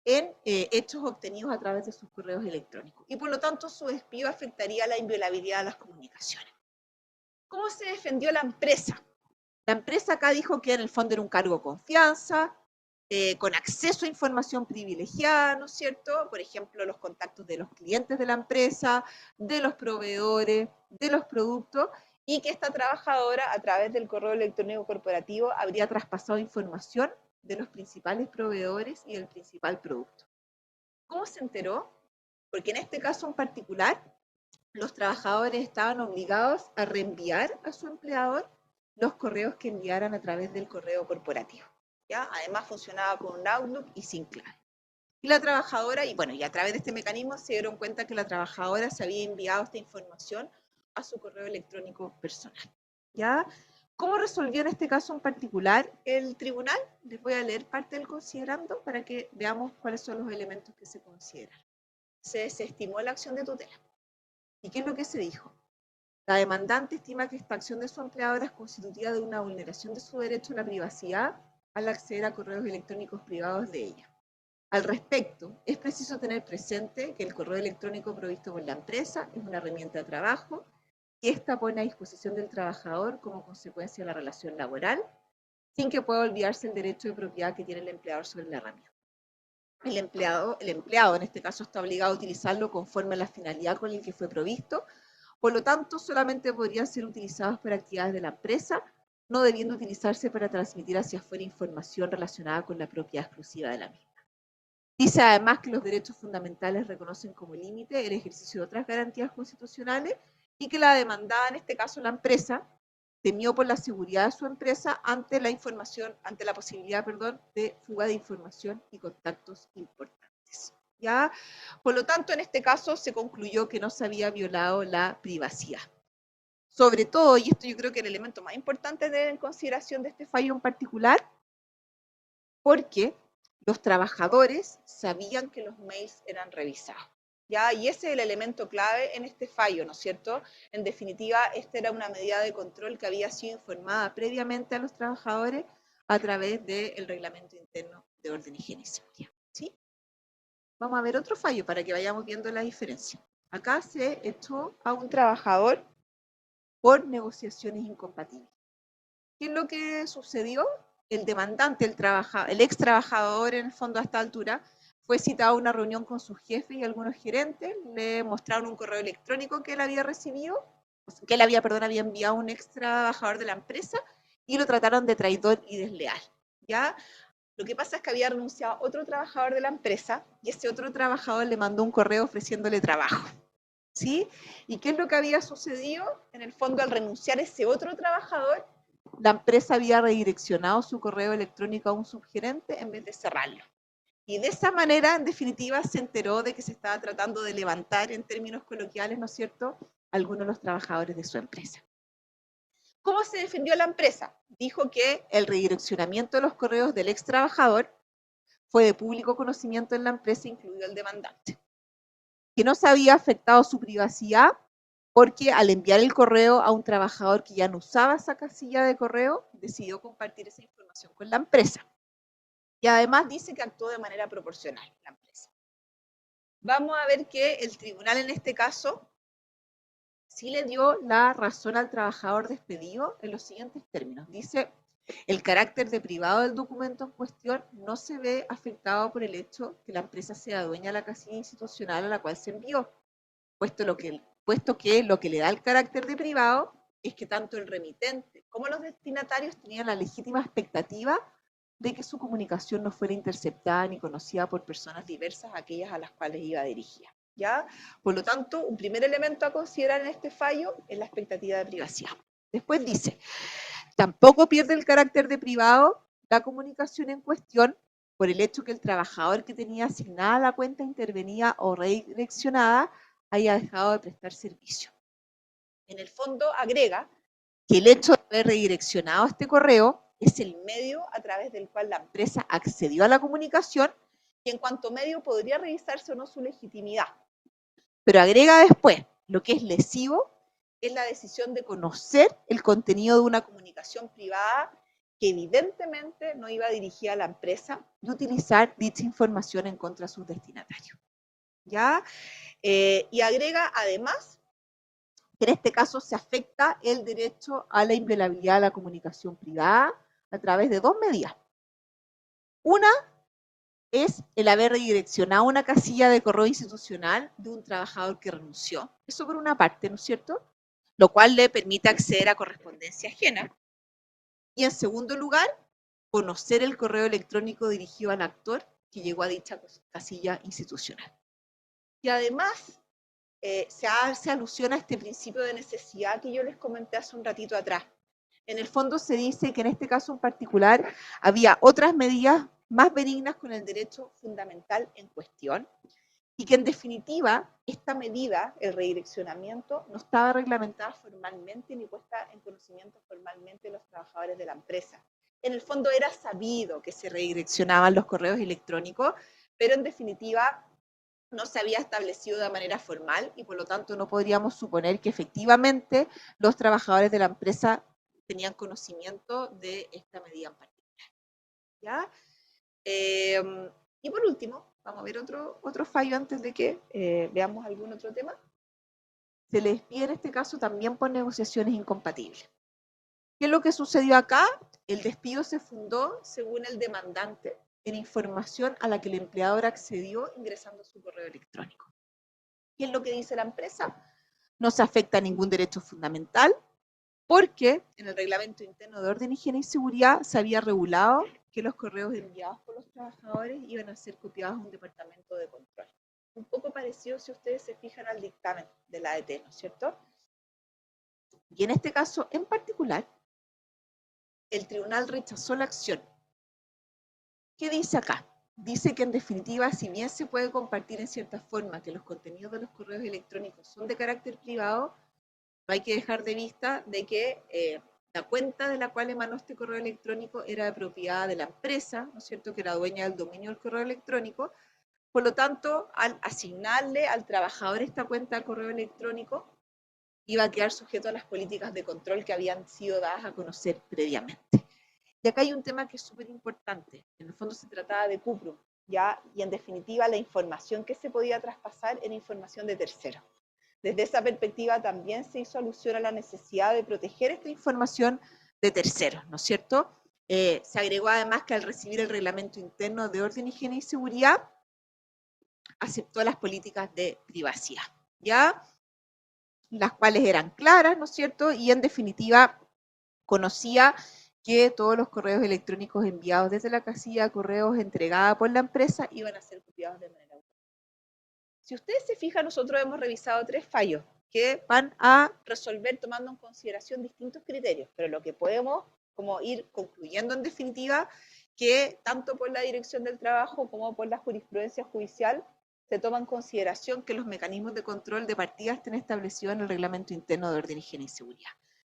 en hechos obtenidos a través de sus correos electrónicos. Y por lo tanto, su despido afectaría la inviolabilidad de las comunicaciones. ¿Cómo se defendió la empresa? La empresa acá dijo que en el fondo era un cargo de confianza, con acceso a información privilegiada, ¿no es cierto? Por ejemplo, los contactos de los clientes de la empresa, de los proveedores, de los productos, y que esta trabajadora, a través del correo electrónico corporativo, habría traspasado información de los principales proveedores y del principal producto. ¿Cómo se enteró? Porque en este caso en particular, los trabajadores estaban obligados a reenviar a su empleador los correos que enviaran a través del correo corporativo. ¿Ya? Además funcionaba con un Outlook y sin clave. Y la trabajadora, y a través de este mecanismo se dieron cuenta que la trabajadora se había enviado esta información a su correo electrónico personal. ¿Ya? ¿Cómo resolvió en este caso en particular el tribunal? Les voy a leer parte del considerando para que veamos cuáles son los elementos que se consideran. Se desestimó la acción de tutela. ¿Y qué es lo que se dijo? La demandante estima que esta acción de su empleadora es constitutiva de una vulneración de su derecho a la privacidad al acceder a correos electrónicos privados de ella. Al respecto, es preciso tener presente que el correo electrónico provisto por la empresa es una herramienta de trabajo que ésta pone a disposición del trabajador como consecuencia de la relación laboral, sin que pueda olvidarse el derecho de propiedad que tiene el empleador sobre la herramienta. El empleado en este caso está obligado a utilizarlo conforme a la finalidad con la que fue provisto. Por lo tanto, solamente podrían ser utilizados para actividades de la empresa, no debiendo utilizarse para transmitir hacia afuera información relacionada con la propiedad exclusiva de la misma. Dice además que los derechos fundamentales reconocen como límite el ejercicio de otras garantías constitucionales y que la demandada, en este caso la empresa, temió por la seguridad de su empresa ante la posibilidad, de fuga de información y contactos importantes. ¿Ya? Por lo tanto, en este caso se concluyó que no se había violado la privacidad. Sobre todo, y esto yo creo que es el elemento más importante de tener en consideración de este fallo en particular, porque los trabajadores sabían que los mails eran revisados. ¿Ya? Y ese es el elemento clave en este fallo, ¿no es cierto? En definitiva, esta era una medida de control que había sido informada previamente a los trabajadores a través del reglamento interno de orden, higiene y seguridad. ¿Sí? Vamos a ver otro fallo para que vayamos viendo la diferencia. Acá se echó a un trabajador por negociaciones incompatibles. ¿Qué es lo que sucedió? El demandante, el ex trabajador en el fondo a esta altura, fue citado a una reunión con su jefe y algunos gerentes, le mostraron un correo electrónico que él había recibido, que él había enviado a un ex trabajador de la empresa y lo trataron de traidor y desleal. ¿Ya? Lo que pasa es que había renunciado otro trabajador de la empresa y ese otro trabajador le mandó un correo ofreciéndole trabajo. ¿Sí? ¿Y qué es lo que había sucedido? En el fondo, al renunciar ese otro trabajador, la empresa había redireccionado su correo electrónico a un subgerente en vez de cerrarlo. Y de esa manera, en definitiva, se enteró de que se estaba tratando de levantar, en términos coloquiales, ¿no es cierto?, algunos de los trabajadores de su empresa. ¿Cómo se defendió la empresa? Dijo que el redireccionamiento de los correos del ex trabajador fue de público conocimiento en la empresa, incluido el demandante. Que no se había afectado su privacidad porque al enviar el correo a un trabajador que ya no usaba esa casilla de correo, decidió compartir esa información con la empresa. Y además dice que actuó de manera proporcional la empresa. Vamos a ver que el tribunal en este caso sí le dio la razón al trabajador despedido en los siguientes términos. Dice, el carácter de privado del documento en cuestión no se ve afectado por el hecho que la empresa sea dueña de la casilla institucional a la cual se envió, puesto que lo que le da el carácter de privado es que tanto el remitente como los destinatarios tenían la legítima expectativa de que su comunicación no fuera interceptada ni conocida por personas diversas a aquellas a las cuales iba dirigida. ¿Ya? Por lo tanto, un primer elemento a considerar en este fallo es la expectativa de privacidad. Después dice, tampoco pierde el carácter de privado la comunicación en cuestión por el hecho que el trabajador que tenía asignada la cuenta intervenida o redireccionada haya dejado de prestar servicio. En el fondo agrega que el hecho de haber redireccionado este correo es el medio a través del cual la empresa accedió a la comunicación y en cuanto medio podría revisarse o no su legitimidad. Pero agrega después, lo que es lesivo es la decisión de conocer el contenido de una comunicación privada que evidentemente no iba dirigida a la empresa y utilizar dicha información en contra de sus destinatarios. ¿Ya? Y agrega además que en este caso se afecta el derecho a la inviolabilidad de la comunicación privada a través de dos medidas. Una es el haber redireccionado una casilla de correo institucional de un trabajador que renunció. Eso por una parte, ¿no es cierto? Lo cual le permite acceder a correspondencia ajena. Y en segundo lugar, conocer el correo electrónico dirigido al actor que llegó a dicha casilla institucional. Y además, se hace alusión a este principio de necesidad que yo les comenté hace un ratito atrás. En el fondo se dice que en este caso en particular había otras medidas más benignas con el derecho fundamental en cuestión y que en definitiva esta medida, el redireccionamiento, no estaba reglamentada formalmente ni puesta en conocimiento formalmente de los trabajadores de la empresa. En el fondo era sabido que se redireccionaban los correos electrónicos, pero en definitiva no se había establecido de manera formal y por lo tanto no podríamos suponer que efectivamente los trabajadores de la empresa tenían conocimiento de esta medida en particular. ¿Ya? Y por último, vamos a ver otro fallo antes de que veamos algún otro tema. Se le despide en este caso también por negociaciones incompatibles. ¿Qué es lo que sucedió acá? El despido se fundó, según el demandante, en información a la que el empleador accedió ingresando su correo electrónico. ¿Qué es lo que dice la empresa? No se afecta a ningún derecho fundamental porque en el reglamento interno de orden, higiene y seguridad se había regulado que los correos enviados por los trabajadores iban a ser copiados a un departamento de control. Un poco parecido, si ustedes se fijan, al dictamen de la ADT, ¿no es cierto? Y en este caso en particular, el tribunal rechazó la acción. ¿Qué dice acá? Dice que en definitiva, si bien se puede compartir en cierta forma que los contenidos de los correos electrónicos son de carácter privado, no hay que dejar de vista de que la cuenta de la cual emanó este correo electrónico era de propiedad de la empresa, ¿no es cierto?, que era dueña del dominio del correo electrónico. Por lo tanto, al asignarle al trabajador esta cuenta de correo electrónico, iba a quedar sujeto a las políticas de control que habían sido dadas a conocer previamente. Y acá hay un tema que es súper importante. En el fondo se trataba de cuprum, ¿ya? Y en definitiva la información que se podía traspasar era información de terceros. Desde esa perspectiva también se hizo alusión a la necesidad de proteger esta información de terceros, ¿no es cierto? Se agregó además que al recibir el reglamento interno de orden, higiene y seguridad, aceptó las políticas de privacidad, ¿ya? Las cuales eran claras, ¿no es cierto? Y en definitiva conocía que todos los correos electrónicos enviados desde la casilla de correos entregada por la empresa iban a ser copiados de manera automática. Si ustedes se fijan, nosotros hemos revisado 3 fallos que van a resolver tomando en consideración distintos criterios, pero lo que podemos como ir concluyendo en definitiva, que tanto por la Dirección del Trabajo como por la jurisprudencia judicial se toma en consideración que los mecanismos de control de partida estén establecidos en el Reglamento Interno de Orden, Higiene y Seguridad.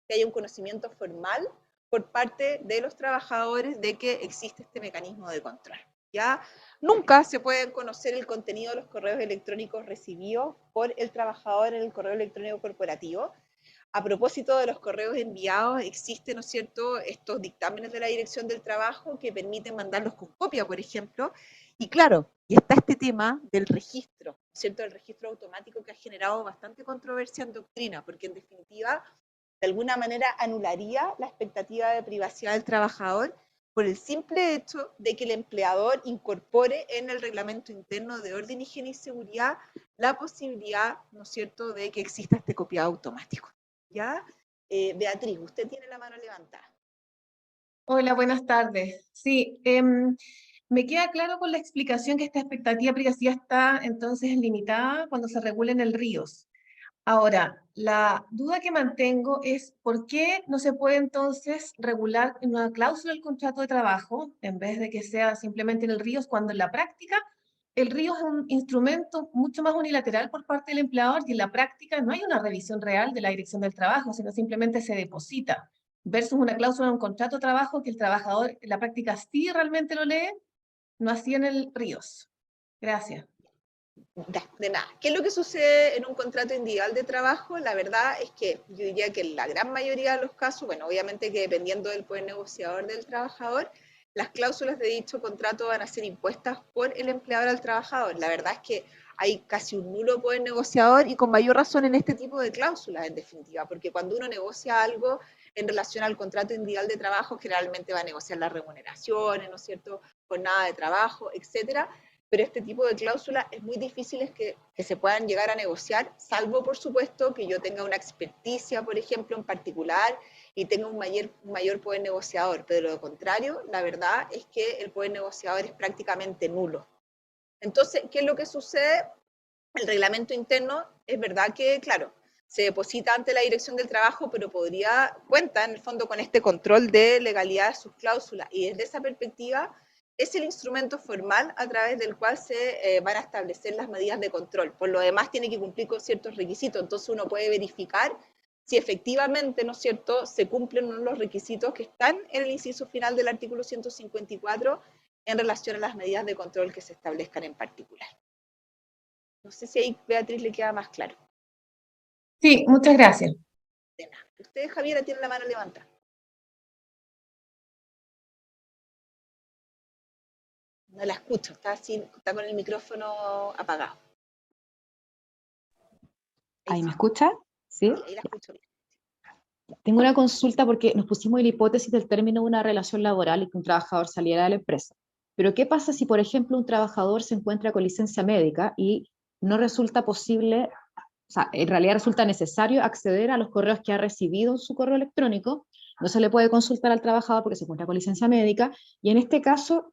Que haya un conocimiento formal por parte de los trabajadores de que existe este mecanismo de control. ¿Ya? Nunca se puede conocer el contenido de los correos electrónicos recibidos por el trabajador en el correo electrónico corporativo. A propósito de los correos enviados, existen, ¿no es cierto?, estos dictámenes de la Dirección del Trabajo que permiten mandarlos con copia, por ejemplo. Y claro, y está este tema del registro, ¿no es cierto?, el registro automático que ha generado bastante controversia en doctrina, porque en definitiva, de alguna manera anularía la expectativa de privacidad del trabajador por el simple hecho de que el empleador incorpore en el reglamento interno de orden, higiene y seguridad la posibilidad, ¿no es cierto?, de que exista este copiado automático. ¿Ya? Beatriz, usted tiene la mano levantada. Hola, buenas tardes. Sí, me queda claro con la explicación que esta expectativa de privacidad está entonces limitada cuando se regulen el ríos. Ahora, la duda que mantengo es por qué no se puede entonces regular en una cláusula del contrato de trabajo en vez de que sea simplemente en el ríos, cuando en la práctica el ríos es un instrumento mucho más unilateral por parte del empleador y en la práctica no hay una revisión real de la Dirección del Trabajo, sino simplemente se deposita, versus una cláusula en un contrato de trabajo que el trabajador en la práctica sí realmente lo lee, no así en el ríos. Gracias. De nada. ¿Qué es lo que sucede en un contrato individual de trabajo? La verdad es que yo diría que en la gran mayoría de los casos, bueno, obviamente que dependiendo del poder negociador del trabajador, las cláusulas de dicho contrato van a ser impuestas por el empleador al trabajador. La verdad es que hay casi un nulo poder negociador y con mayor razón en este tipo de cláusulas, en definitiva, porque cuando uno negocia algo en relación al contrato individual de trabajo, generalmente va a negociar las remuneraciones, ¿no es cierto?, jornada de trabajo, etcétera. Pero este tipo de cláusulas es muy difícil que se puedan llegar a negociar, salvo, por supuesto, que yo tenga una experticia, por ejemplo, en particular, y tenga un mayor poder negociador. Pero de lo contrario, la verdad es que el poder negociador es prácticamente nulo. Entonces, ¿qué es lo que sucede? El reglamento interno, es verdad que, claro, se deposita ante la Dirección del Trabajo, pero cuenta en el fondo con este control de legalidad de sus cláusulas. Y desde esa perspectiva, es el instrumento formal a través del cual se van a establecer las medidas de control. Por lo demás, tiene que cumplir con ciertos requisitos. Entonces, uno puede verificar si efectivamente, ¿no es cierto?, se cumplen los requisitos que están en el inciso final del artículo 154 en relación a las medidas de control que se establezcan en particular. No sé si ahí, Beatriz, le queda más claro. Sí, muchas gracias. De nada. Usted, Javiera, tiene la mano levantada. No la escucho, está con el micrófono apagado. ¿Ahí me escucha? ¿Sí? Ahí la escucho bien. Tengo una consulta porque nos pusimos en la hipótesis del término de una relación laboral y que un trabajador saliera de la empresa. Pero ¿qué pasa si, por ejemplo, un trabajador se encuentra con licencia médica y no resulta posible, o sea, en realidad resulta necesario acceder a los correos que ha recibido en su correo electrónico, no se le puede consultar al trabajador porque se encuentra con licencia médica, y en este caso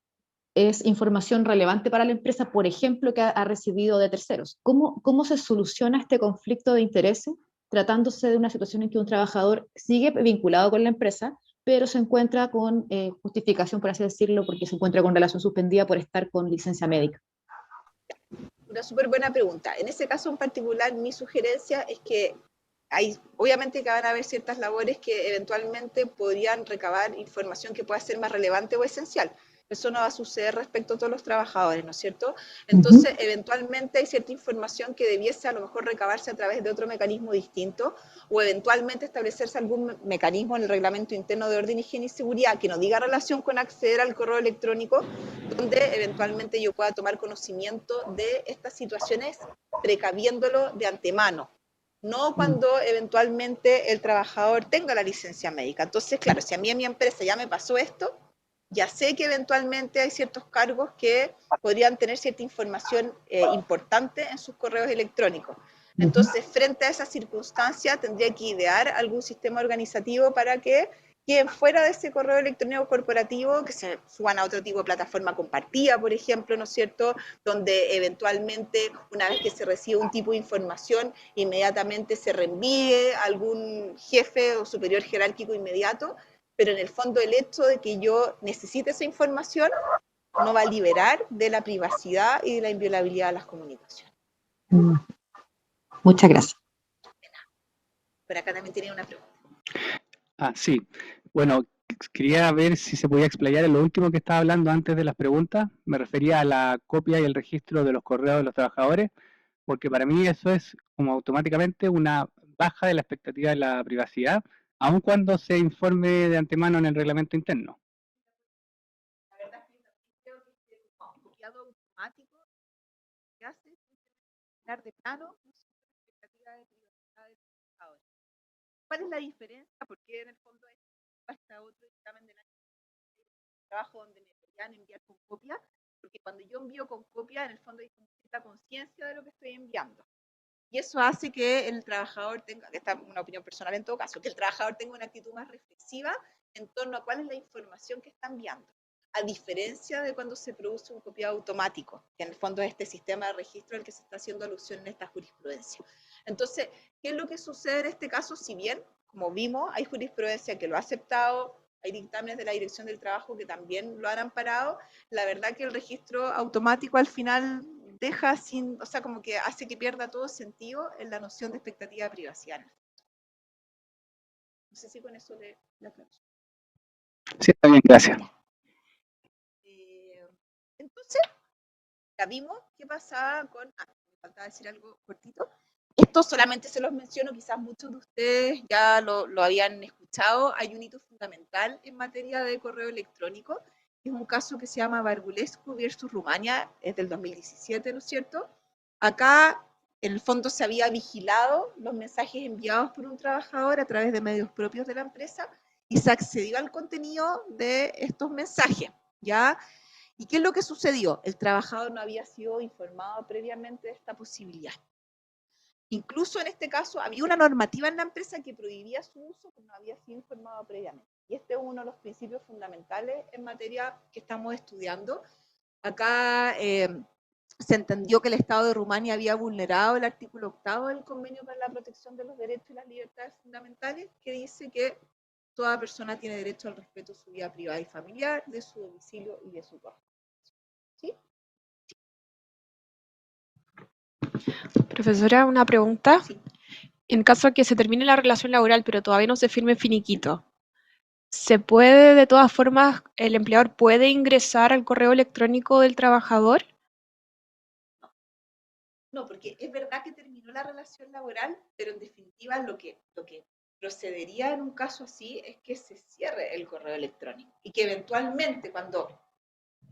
es información relevante para la empresa, por ejemplo, que ha recibido de terceros. ¿Cómo se soluciona este conflicto de intereses tratándose de una situación en que un trabajador sigue vinculado con la empresa, pero se encuentra con justificación, por así decirlo, porque se encuentra con relación suspendida por estar con licencia médica? Una súper buena pregunta. En ese caso en particular, mi sugerencia es que obviamente que van a haber ciertas labores que eventualmente podrían recabar información que pueda ser más relevante o esencial. Eso no va a suceder respecto a todos los trabajadores, ¿no es cierto? Entonces, eventualmente hay cierta información que debiese a lo mejor recabarse a través de otro mecanismo distinto, o eventualmente establecerse algún mecanismo en el reglamento interno de orden, higiene y seguridad que no diga relación con acceder al correo electrónico, donde eventualmente yo pueda tomar conocimiento de estas situaciones precaviéndolo de antemano. No cuando eventualmente el trabajador tenga la licencia médica. Entonces, claro, si a mí en mi empresa ya me pasó esto, ya sé que eventualmente hay ciertos cargos que podrían tener cierta información importante en sus correos electrónicos. Entonces, frente a esa circunstancia, tendría que idear algún sistema organizativo para que queden fuera de ese correo electrónico corporativo, que se suban a otro tipo de plataforma compartida, por ejemplo, ¿no es cierto?, donde eventualmente, una vez que se recibe un tipo de información, inmediatamente se reenvíe a algún jefe o superior jerárquico inmediato, pero en el fondo el hecho de que yo necesite esa información no va a liberar de la privacidad y de la inviolabilidad de las comunicaciones. Muchas gracias. Por acá también tenía una pregunta. Sí. Bueno, quería ver si se podía explayar en lo último que estaba hablando antes de las preguntas. Me refería a la copia y el registro de los correos de los trabajadores, porque para mí eso es como automáticamente una baja de la expectativa de la privacidad, aun cuando se informe de antemano en el reglamento interno. La verdad es que creo que este copiado automático que hace es de plano la expectativa de privacidad del trabajador. ¿Cuál es la diferencia? Porque en el fondo es hasta otro examen del trabajo donde me podrían enviar con copia, porque cuando yo envío con copia, en el fondo hay cierta conciencia de lo que estoy enviando. Y eso hace que el trabajador tenga, que esta es una opinión personal en todo caso, que el trabajador tenga una actitud más reflexiva en torno a cuál es la información que está enviando. A diferencia de cuando se produce un copiado automático, que en el fondo es este sistema de registro al que se está haciendo alusión en esta jurisprudencia. Entonces, ¿qué es lo que sucede en este caso? Si bien, como vimos, hay jurisprudencia que lo ha aceptado, hay dictámenes de la Dirección del Trabajo que también lo han amparado, la verdad que el registro automático al final deja sin, o sea, como que hace que pierda todo sentido en la noción de expectativa de privacidad. No sé si con eso le aclaro. Sí, está bien, gracias. Entonces, ya vimos qué pasaba con... me faltaba decir algo cortito. Esto solamente se los menciono, quizás muchos de ustedes ya lo habían escuchado. Hay un hito fundamental en materia de correo electrónico. Es un caso que se llama Bargulescu versus Rumania, es del 2017, ¿no es cierto? Acá, en el fondo, se había vigilado los mensajes enviados por un trabajador a través de medios propios de la empresa y se accedió al contenido de estos mensajes, ¿ya? ¿Y qué es lo que sucedió? El trabajador no había sido informado previamente de esta posibilidad. Incluso en este caso había una normativa en la empresa que prohibía su uso, pero no había sido informado previamente. Y este es uno de los principios fundamentales en materia que estamos estudiando. Acá se entendió que el Estado de Rumania había vulnerado el artículo 8 del Convenio para la Protección de los Derechos y las Libertades Fundamentales, que dice que toda persona tiene derecho al respeto de su vida privada y familiar, de su domicilio y de su trabajo. ¿Sí? Profesora, una pregunta. Sí. En caso de que se termine la relación laboral, pero todavía no se firme finiquito, ¿se puede, de todas formas, el empleador puede ingresar al correo electrónico del trabajador? No, porque es verdad que terminó la relación laboral, pero en definitiva lo que procedería en un caso así es que se cierre el correo electrónico y que eventualmente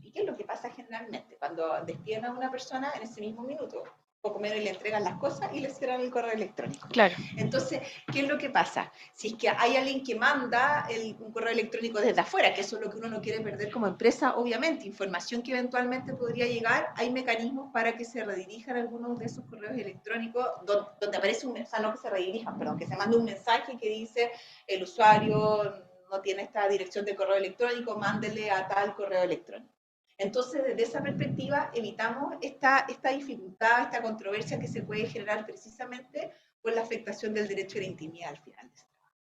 ¿y qué es lo que pasa generalmente? Cuando despiden a una persona en ese mismo minuto, poco menos le entregan las cosas y le cierran el correo electrónico. Claro. Entonces, ¿qué es lo que pasa? Si es que hay alguien que manda un correo electrónico desde afuera, que eso es lo que uno no quiere perder como empresa, obviamente, información que eventualmente podría llegar, hay mecanismos para que se redirijan algunos de esos correos electrónicos donde aparece un mensaje, no que se redirijan, perdón, que se mande un mensaje que dice el usuario no tiene esta dirección de correo electrónico, mándele a tal correo electrónico. Entonces, desde esa perspectiva, evitamos esta dificultad, esta controversia que se puede generar precisamente por la afectación del derecho a la intimidad al final de ese trabajo.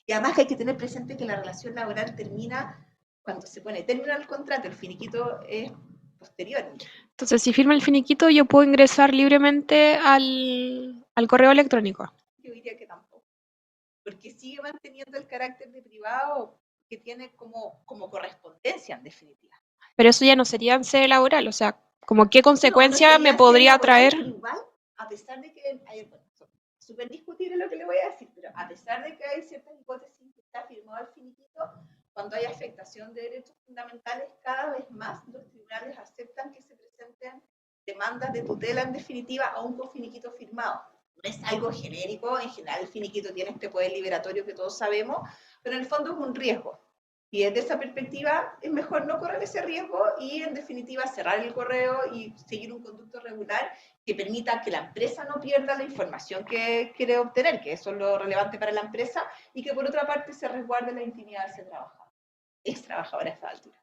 Y además hay que tener presente que la relación laboral termina cuando se pone término al contrato, el finiquito es posterior. Entonces, si firma el finiquito, yo puedo ingresar libremente al correo electrónico. Yo diría que tampoco, porque sigue manteniendo el carácter de privado que tiene como correspondencia en definitiva. Pero eso ya no sería en sede laboral, o sea, como qué consecuencia no me sería podría laboral, traer. pero igual, a pesar de que hay, súper discutible lo que le voy a decir, pero a pesar de que hay ciertas hipótesis que está firmado el finiquito, cuando hay afectación de derechos fundamentales, cada vez más los tribunales aceptan que se presenten demandas de tutela en definitiva aún con finiquito firmado. No es algo genérico, en general el finiquito tiene este poder liberatorio que todos sabemos, pero en el fondo es un riesgo. Y desde esa perspectiva es mejor no correr ese riesgo y en definitiva cerrar el correo y seguir un conducto regular que permita que la empresa no pierda la información que quiere obtener, que eso es lo relevante para la empresa, y que por otra parte se resguarde la intimidad de ese trabajador. Es trabajador a esta altura.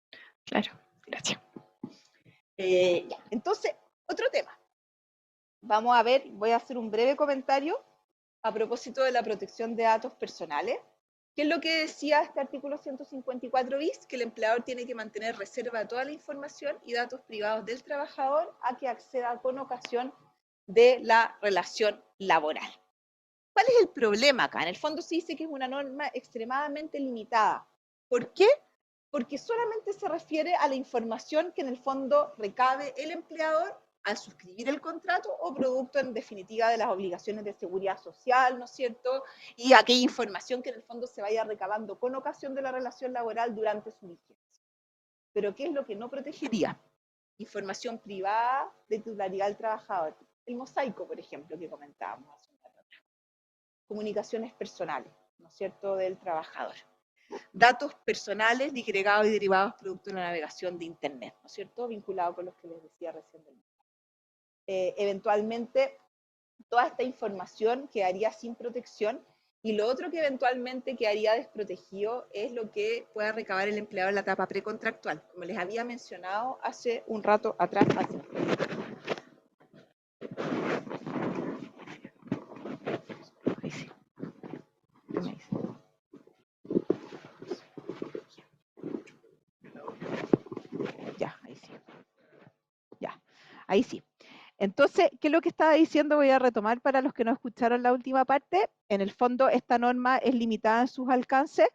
Claro, gracias. Ya. Entonces, otro tema. Vamos a ver, voy a hacer un breve comentario a propósito de la protección de datos personales. ¿Qué es lo que decía este artículo 154 bis? Que el empleador tiene que mantener reserva de toda la información y datos privados del trabajador a que acceda con ocasión de la relación laboral. ¿Cuál es el problema acá? En el fondo se dice que es una norma extremadamente limitada. ¿Por qué? Porque solamente se refiere a la información que en el fondo recabe el empleador al suscribir el contrato o producto en definitiva de las obligaciones de seguridad social, ¿no es cierto? Y aquella información que en el fondo se vaya recabando con ocasión de la relación laboral durante su vigencia. Pero ¿qué es lo que no protegería? Información privada de titularidad del trabajador. El mosaico, por ejemplo, que comentábamos hace un rato atrás. Comunicaciones personales, ¿no es cierto?, del trabajador. Datos personales disgregados y derivados producto de la navegación de Internet, ¿no es cierto?, vinculado con los que les decía recién del eventualmente toda esta información quedaría sin protección y lo otro que eventualmente quedaría desprotegido es lo que pueda recabar el empleado en la etapa precontractual, como les había mencionado hace un rato atrás. Ahí sí. ¿Qué me dice? Ya, ahí sí. Ya, ahí sí. Entonces, ¿qué es lo que estaba diciendo? Voy a retomar para los que no escucharon la última parte. En el fondo, esta norma es limitada en sus alcances,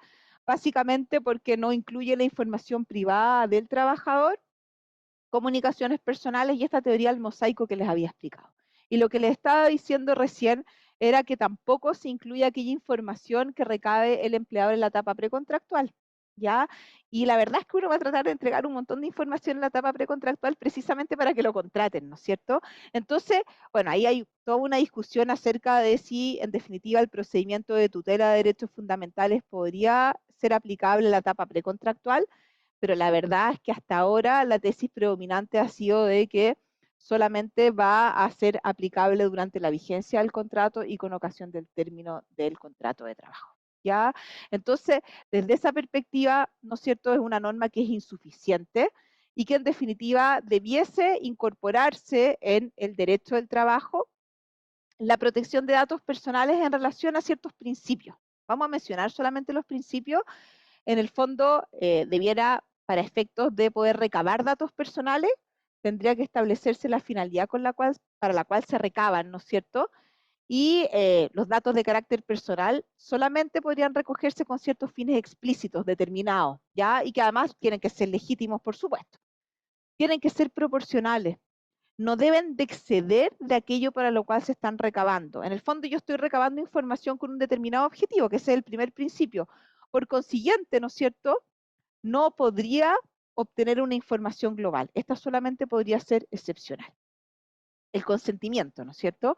básicamente porque no incluye la información privada del trabajador, comunicaciones personales y esta teoría del mosaico que les había explicado. Y lo que les estaba diciendo recién era que tampoco se incluye aquella información que recabe el empleador en la etapa precontractual. ¿Ya? Y la verdad es que uno va a tratar de entregar un montón de información en la etapa precontractual precisamente para que lo contraten, ¿no es cierto? Entonces, bueno, ahí hay toda una discusión acerca de si, en definitiva, el procedimiento de tutela de derechos fundamentales podría ser aplicable en la etapa precontractual, pero la verdad es que hasta ahora la tesis predominante ha sido de que solamente va a ser aplicable durante la vigencia del contrato y con ocasión del término del contrato de trabajo. ¿Ya? Entonces, desde esa perspectiva, ¿no es cierto?, es una norma que es insuficiente y que en definitiva debiese incorporarse en el derecho del trabajo la protección de datos personales en relación a ciertos principios. Vamos a mencionar solamente los principios. En el fondo, debiera, para efectos de poder recabar datos personales, tendría que establecerse la finalidad para la cual se recaban, ¿no es cierto?, y los datos de carácter personal solamente podrían recogerse con ciertos fines explícitos determinados, ¿ya? Y que además tienen que ser legítimos, por supuesto. Tienen que ser proporcionales. No deben de exceder de aquello para lo cual se están recabando. En el fondo yo estoy recabando información con un determinado objetivo, que ese es el primer principio. Por consiguiente, ¿no es cierto?, no podría obtener una información global. Esta solamente podría ser excepcional. El consentimiento, ¿no es cierto?,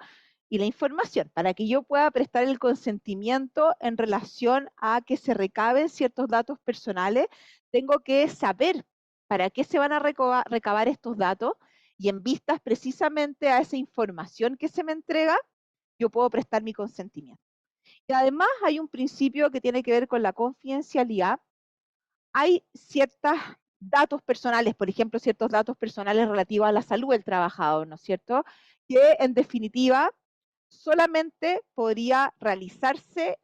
y la información, para que yo pueda prestar el consentimiento en relación a que se recaben ciertos datos personales, tengo que saber para qué se van a recabar estos datos y en vistas precisamente a esa información que se me entrega, yo puedo prestar mi consentimiento. Y además hay un principio que tiene que ver con la confidencialidad. Hay ciertos datos personales, por ejemplo, ciertos datos personales relativos a la salud del trabajador, ¿no es cierto? Que en definitiva solamente podría realizarse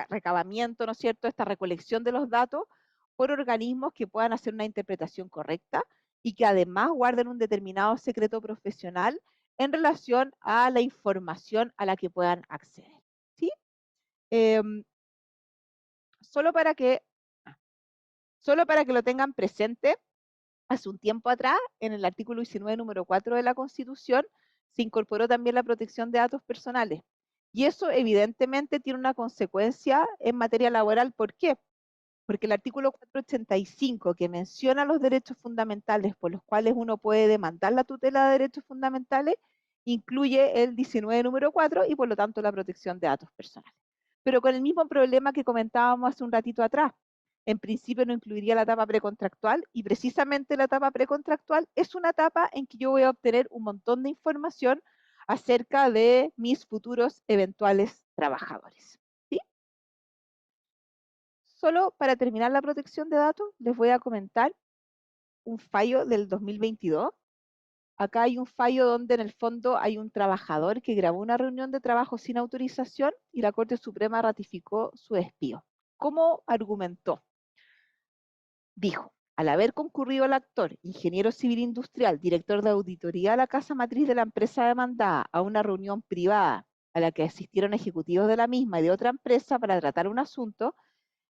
recabamiento, ¿no es cierto?, esta recolección de los datos por organismos que puedan hacer una interpretación correcta y que además guarden un determinado secreto profesional en relación a la información a la que puedan acceder. ¿Sí? Em, solo para que lo tengan presente, hace un tiempo atrás, en el artículo 19, número 4 de la Constitución, se incorporó también la protección de datos personales. Y eso evidentemente tiene una consecuencia en materia laboral. ¿Por qué? Porque el artículo 485, que menciona los derechos fundamentales por los cuales uno puede demandar la tutela de derechos fundamentales, incluye el 19, número 4, y por lo tanto la protección de datos personales. Pero con el mismo problema que comentábamos hace un ratito atrás. En principio no incluiría la etapa precontractual, y precisamente la etapa precontractual es una etapa en que yo voy a obtener un montón de información acerca de mis futuros eventuales trabajadores. ¿Sí? Solo para terminar la protección de datos, les voy a comentar un fallo del 2022. Acá hay un fallo donde en el fondo hay un trabajador que grabó una reunión de trabajo sin autorización y la Corte Suprema ratificó su despido. ¿Cómo argumentó? Dijo, al haber concurrido el actor, ingeniero civil industrial, director de auditoría de la casa matriz de la empresa demandada, a una reunión privada a la que asistieron ejecutivos de la misma y de otra empresa para tratar un asunto,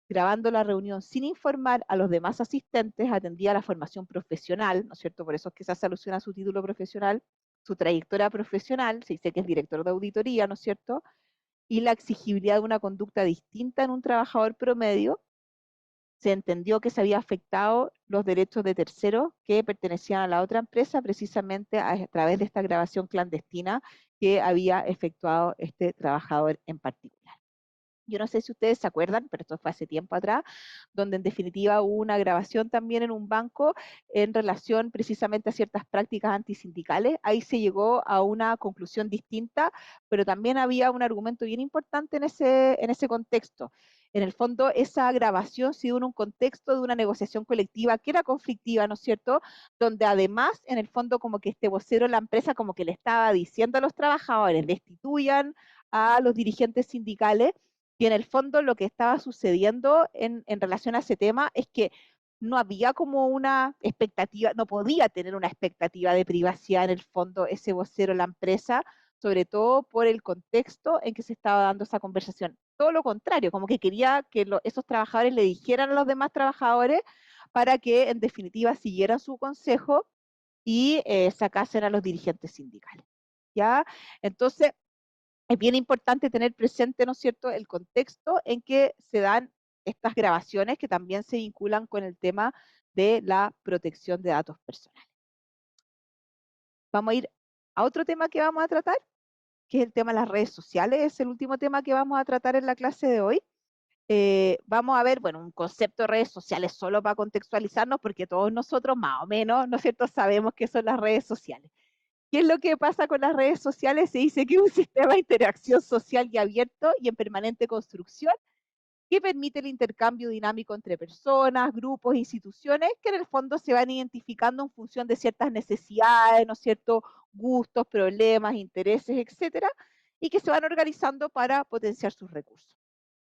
grabando la reunión sin informar a los demás asistentes, atendía a la formación profesional, ¿no es cierto? Por eso es que se hace alusión a su título profesional, su trayectoria profesional, se dice que es director de auditoría, ¿no es cierto? Y la exigibilidad de una conducta distinta en un trabajador promedio. Se entendió que se había afectado los derechos de terceros que pertenecían a la otra empresa, precisamente a través de esta grabación clandestina que había efectuado este trabajador en particular. Yo no sé si ustedes se acuerdan, pero esto fue hace tiempo atrás, donde en definitiva hubo una grabación también en un banco en relación precisamente a ciertas prácticas antisindicales. Ahí se llegó a una conclusión distinta, pero también había un argumento bien importante en ese contexto. En el fondo, esa grabación se dio en un contexto de una negociación colectiva que era conflictiva, ¿no es cierto? Donde además, en el fondo, como que este vocero de la empresa como que le estaba diciendo a los trabajadores, destituyan a los dirigentes sindicales, y en el fondo lo que estaba sucediendo en relación a ese tema es que no había como una expectativa, no podía tener una expectativa de privacidad en el fondo ese vocero de la empresa, sobre todo por el contexto en que se estaba dando esa conversación. Todo lo contrario, como que quería que esos trabajadores le dijeran a los demás trabajadores para que en definitiva siguieran su consejo y sacasen a los dirigentes sindicales. ¿Ya? Entonces, es bien importante tener presente, ¿no es cierto?, el contexto en que se dan estas grabaciones que también se vinculan con el tema de la protección de datos personales. Vamos a ir a otro tema que vamos a tratar, que es el tema de las redes sociales. Es el último tema que vamos a tratar en la clase de hoy. Vamos a ver, bueno, un concepto de redes sociales solo para contextualizarnos, porque todos nosotros más o menos, ¿no es cierto?, sabemos qué son las redes sociales. ¿Qué es lo que pasa con las redes sociales? Se dice que es un sistema de interacción social y abierto y en permanente construcción que permite el intercambio dinámico entre personas, grupos, instituciones, que en el fondo se van identificando en función de ciertas necesidades, ¿no es cierto?, gustos, problemas, intereses, etcétera, y que se van organizando para potenciar sus recursos.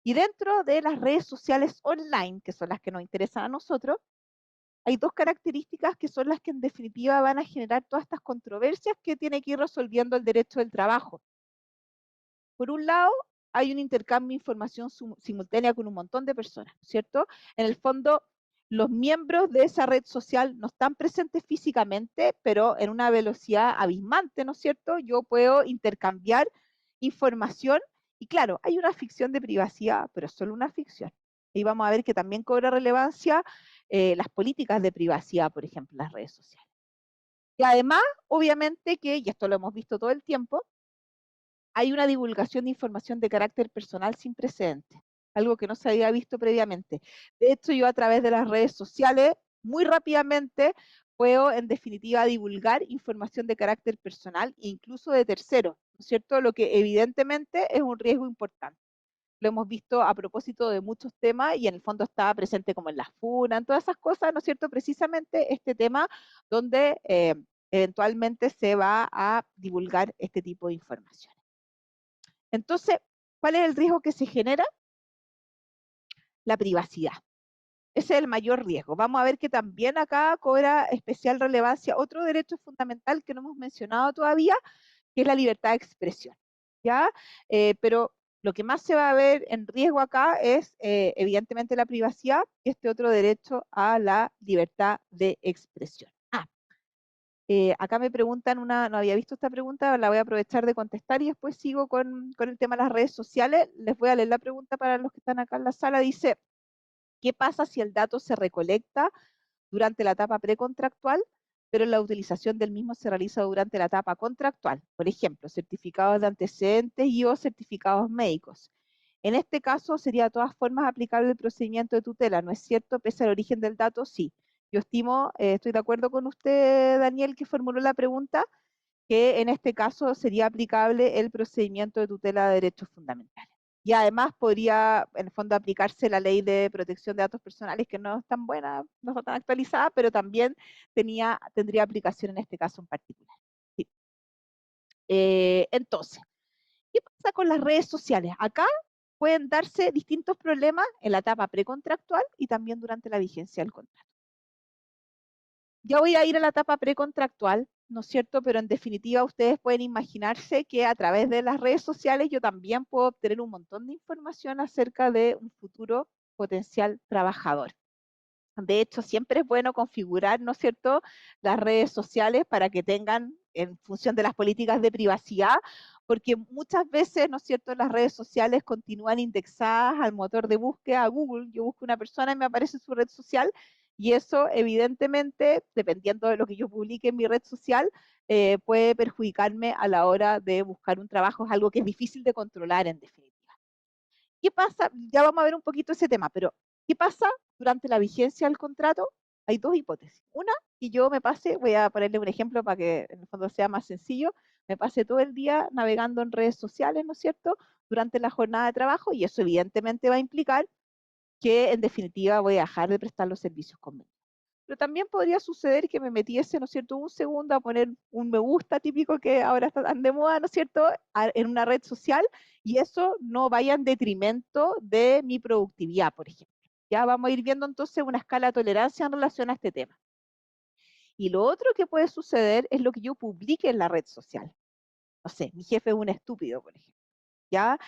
Y dentro de las redes sociales online, que son las que nos interesan a nosotros, hay dos características que son las que en definitiva van a generar todas estas controversias que tiene que ir resolviendo el derecho del trabajo. Por un lado, hay un intercambio de información simultánea con un montón de personas, ¿cierto? En el fondo, los miembros de esa red social no están presentes físicamente, pero en una velocidad abismante, ¿no es cierto? Yo puedo intercambiar información y claro, hay una ficción de privacidad, pero es solo una ficción. Y vamos a ver que también cobra relevancia las políticas de privacidad, por ejemplo, en las redes sociales. Y además, obviamente que, y esto lo hemos visto todo el tiempo, hay una divulgación de información de carácter personal sin precedentes, algo que no se había visto previamente. De hecho, yo a través de las redes sociales, muy rápidamente, puedo en definitiva divulgar información de carácter personal e incluso de terceros, ¿no es cierto? Lo que evidentemente es un riesgo importante. Lo hemos visto a propósito de muchos temas y en el fondo está presente como en las FUNA, en todas esas cosas, ¿no es cierto? Precisamente este tema donde eventualmente se va a divulgar este tipo de información. Entonces, ¿cuál es el riesgo que se genera? La privacidad. Ese es el mayor riesgo. Vamos a ver que también acá cobra especial relevancia otro derecho fundamental que no hemos mencionado todavía, que es la libertad de expresión, ¿ya? Pero lo que más se va a ver en riesgo acá es evidentemente la privacidad y este otro derecho a la libertad de expresión. Acá me preguntan no había visto esta pregunta, la voy a aprovechar de contestar y después sigo con el tema de las redes sociales. Les voy a leer la pregunta para los que están acá en la sala. Dice, ¿qué pasa si el dato se recolecta durante la etapa precontractual, pero la utilización del mismo se realiza durante la etapa contractual? Por ejemplo, certificados de antecedentes y o certificados médicos. En este caso sería de todas formas aplicable el procedimiento de tutela, ¿no es cierto? Pese al origen del dato, sí. Yo estimo, estoy de acuerdo con usted, Daniel, que formuló la pregunta, que en este caso sería aplicable el procedimiento de tutela de derechos fundamentales. Y además podría, en el fondo, aplicarse la ley de protección de datos personales, que no es tan buena, no está tan actualizada, pero también tendría aplicación en este caso en particular. Sí. Entonces, ¿qué pasa con las redes sociales? Acá pueden darse distintos problemas en la etapa precontractual y también durante la vigencia del contrato. Ya voy a ir a la etapa precontractual, ¿no es cierto? Pero en definitiva ustedes pueden imaginarse que a través de las redes sociales yo también puedo obtener un montón de información acerca de un futuro potencial trabajador. De hecho, siempre es bueno configurar, ¿no es cierto?, las redes sociales para que tengan, en función de las políticas de privacidad, porque muchas veces, ¿no es cierto?, las redes sociales continúan indexadas al motor de búsqueda, a Google. Yo busco una persona y me aparece su red social, y eso evidentemente, dependiendo de lo que yo publique en mi red social, puede perjudicarme a la hora de buscar un trabajo. Es algo que es difícil de controlar en definitiva. ¿Qué pasa? Ya vamos a ver un poquito ese tema, pero ¿qué pasa durante la vigencia del contrato? Hay dos hipótesis. Una, que yo me pase, voy a ponerle un ejemplo para que en el fondo sea más sencillo, me pase todo el día navegando en redes sociales, ¿no es cierto?, durante la jornada de trabajo, y eso evidentemente va a implicar que en definitiva voy a dejar de prestar los servicios convenidos. Pero también podría suceder que me metiese, ¿no es cierto?, un segundo a poner un me gusta típico que ahora está tan de moda, ¿no es cierto?, en una red social, y eso no vaya en detrimento de mi productividad, por ejemplo. Ya vamos a ir viendo entonces una escala de tolerancia en relación a este tema. Y lo otro que puede suceder es lo que yo publique en la red social. No sé, mi jefe es un estúpido, por ejemplo. ¿Ya?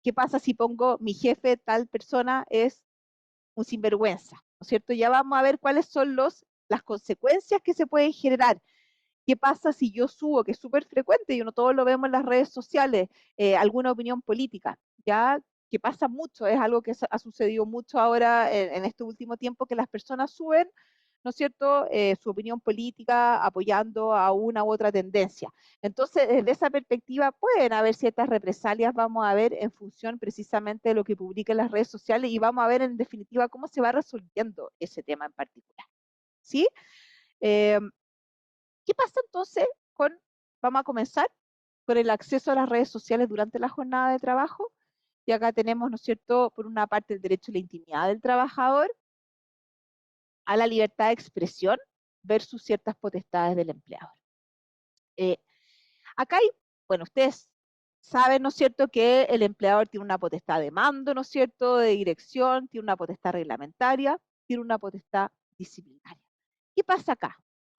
¿Qué pasa si pongo mi jefe, tal persona es un sinvergüenza? ¿No es cierto? Ya vamos a ver cuáles son las consecuencias que se pueden generar. ¿Qué pasa si yo subo, que es súper frecuente, y uno todos lo vemos en las redes sociales, alguna opinión política? Ya, que pasa mucho, es algo que ha sucedido mucho ahora en este último tiempo, que las personas suben, ¿no es cierto?, su opinión política apoyando a una u otra tendencia. Entonces, desde esa perspectiva pueden haber ciertas represalias, vamos a ver en función precisamente de lo que publiquen las redes sociales, y vamos a ver en definitiva cómo se va resolviendo ese tema en particular. ¿Sí? ¿Qué pasa entonces vamos a comenzar con el acceso a las redes sociales durante la jornada de trabajo? Y acá tenemos, ¿no es cierto?, por una parte el derecho a la intimidad del trabajador, a la libertad de expresión versus ciertas potestades del empleador. Acá hay, bueno, ustedes saben, ¿no es cierto?, que el empleador tiene una potestad de mando, ¿no es cierto?, de dirección, tiene una potestad reglamentaria, tiene una potestad disciplinaria. ¿Qué pasa acá?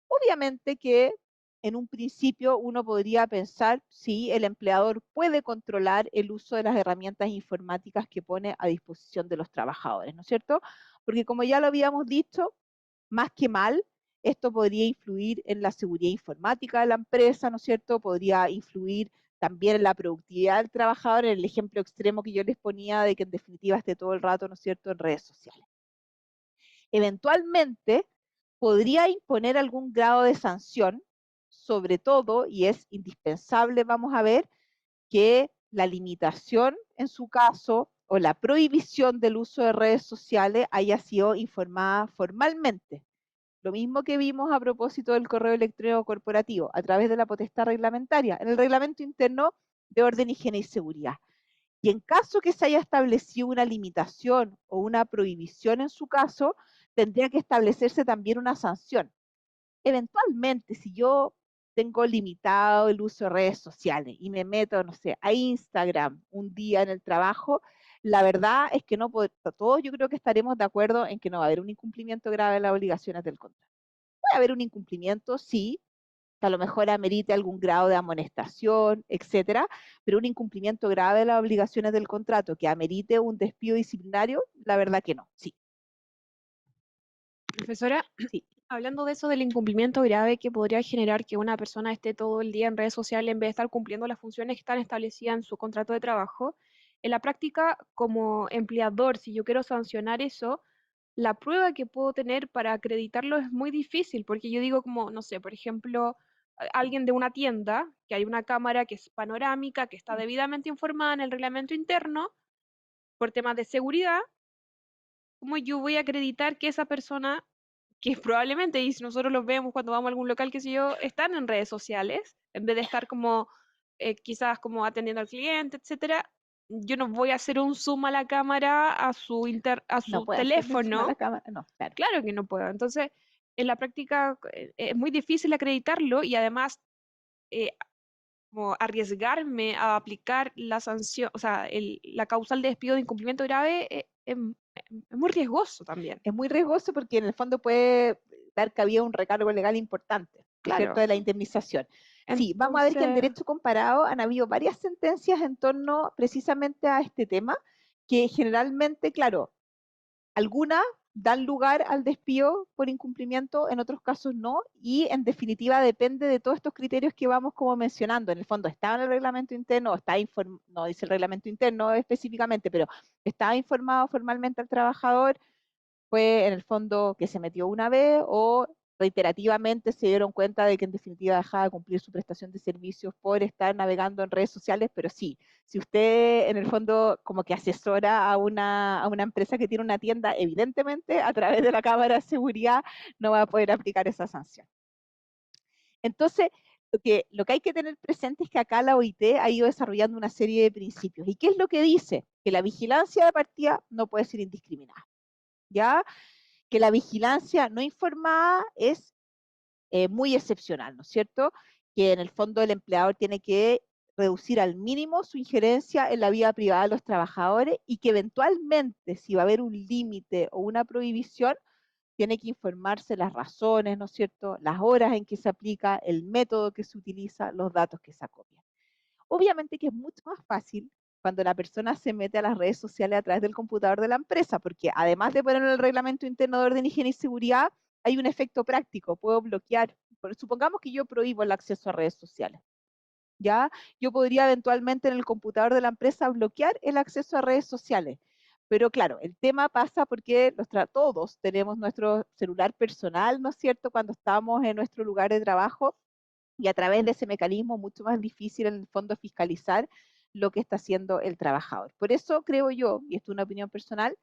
Obviamente que en un principio uno podría pensar si el empleador puede controlar el uso de las herramientas informáticas que pone a disposición de los trabajadores, ¿no es cierto? Porque como ya lo habíamos dicho, más que mal, esto podría influir en la seguridad informática de la empresa, ¿no es cierto? Podría influir también en la productividad del trabajador, en el ejemplo extremo que yo les ponía de que en definitiva esté todo el rato, ¿no es cierto?, en redes sociales. Eventualmente podría imponer algún grado de sanción, sobre todo, y es indispensable, vamos a ver, que la limitación en su caso o la prohibición del uso de redes sociales haya sido informada formalmente. lo mismo que vimos a propósito del correo electrónico corporativo, a través de la potestad reglamentaria, en el reglamento interno de orden, higiene y seguridad. Y en caso que se haya establecido una limitación o una prohibición en su caso, tendría que establecerse también una sanción. Eventualmente, si yo tengo limitado el uso de redes sociales y me meto, no sé, a Instagram un día en el trabajo, la verdad es que no puedo, todos yo creo que estaremos de acuerdo en que no va a haber un incumplimiento grave de las obligaciones del contrato. Puede haber un incumplimiento, sí, que a lo mejor amerite algún grado de amonestación, etcétera, pero un incumplimiento grave de las obligaciones del contrato que amerite un despido disciplinario, la verdad que no, sí. Profesora, Sí. hablando de eso del incumplimiento grave que podría generar que una persona esté todo el día en redes sociales en vez de estar cumpliendo las funciones que están establecidas en su contrato de trabajo, en la práctica, como empleador, si yo quiero sancionar eso, la prueba que puedo tener para acreditarlo es muy difícil, porque yo digo como, no sé, por ejemplo, alguien de una tienda, que hay una cámara que es panorámica, que está debidamente informada en el reglamento interno por temas de seguridad, ¿cómo yo voy a acreditar que esa persona, que probablemente, y si nosotros los vemos cuando vamos a algún local, qué sé yo, están en redes sociales, en vez de estar como quizás como atendiendo al cliente, etcétera? Yo no voy a hacer un zoom a la cámara a No su puede hacerle encima a la teléfono. cámara, no, claro. Claro que no puedo. Entonces, en la práctica es muy difícil acreditarlo y además eh, como arriesgarme a aplicar la sanción, o sea, la causal de despido de incumplimiento grave es muy riesgoso también. Es muy riesgoso porque en el fondo puede dar cabida a un recargo legal importante, ¿no es cierto?, Claro. de la indemnización. Sí, vamos a ver que en Entonces, derecho comparado han habido varias sentencias en torno precisamente a este tema, que generalmente, claro, algunas dan lugar al despido por incumplimiento, en otros casos no, y en definitiva depende de todos estos criterios que vamos como mencionando. En el fondo estaba en el reglamento interno, no dice el reglamento interno específicamente, pero estaba informado formalmente al trabajador, fue en el fondo que se metió una vez o reiterativamente se dieron cuenta de que en definitiva dejaba de cumplir su prestación de servicios por estar navegando en redes sociales, pero sí, si usted en el fondo como que asesora a una empresa que tiene una tienda, evidentemente a través de la cámara de seguridad no va a poder aplicar esa sanción. Entonces, lo que hay que tener presente es que acá la OIT ha ido desarrollando una serie de principios. ¿Y qué es lo que dice? Que la vigilancia de partida no puede ser indiscriminada. ¿Ya? Que la vigilancia no informada es muy excepcional, ¿no es cierto? Que en el fondo el empleador tiene que reducir al mínimo su injerencia en la vida privada de los trabajadores y que eventualmente, si va a haber un límite o una prohibición, tiene que informarse las razones, ¿no es cierto? Las horas en que se aplica, el método que se utiliza, los datos que se acopian. Obviamente que es mucho más fácil cuando la persona se mete a las redes sociales a través del computador de la empresa, porque además de poner en el reglamento interno de orden, higiene y seguridad, hay un efecto práctico, puedo bloquear. Supongamos que yo prohíbo el acceso a redes sociales, ¿ya? Yo podría eventualmente en el computador de la empresa bloquear el acceso a redes sociales. Pero claro, el tema pasa porque todos tenemos nuestro celular personal, ¿no es cierto?, cuando estamos en nuestro lugar de trabajo, y a través de ese mecanismo mucho más difícil en el fondo fiscalizar lo que está haciendo el trabajador. Por eso creo yo, y esto es una opinión personal,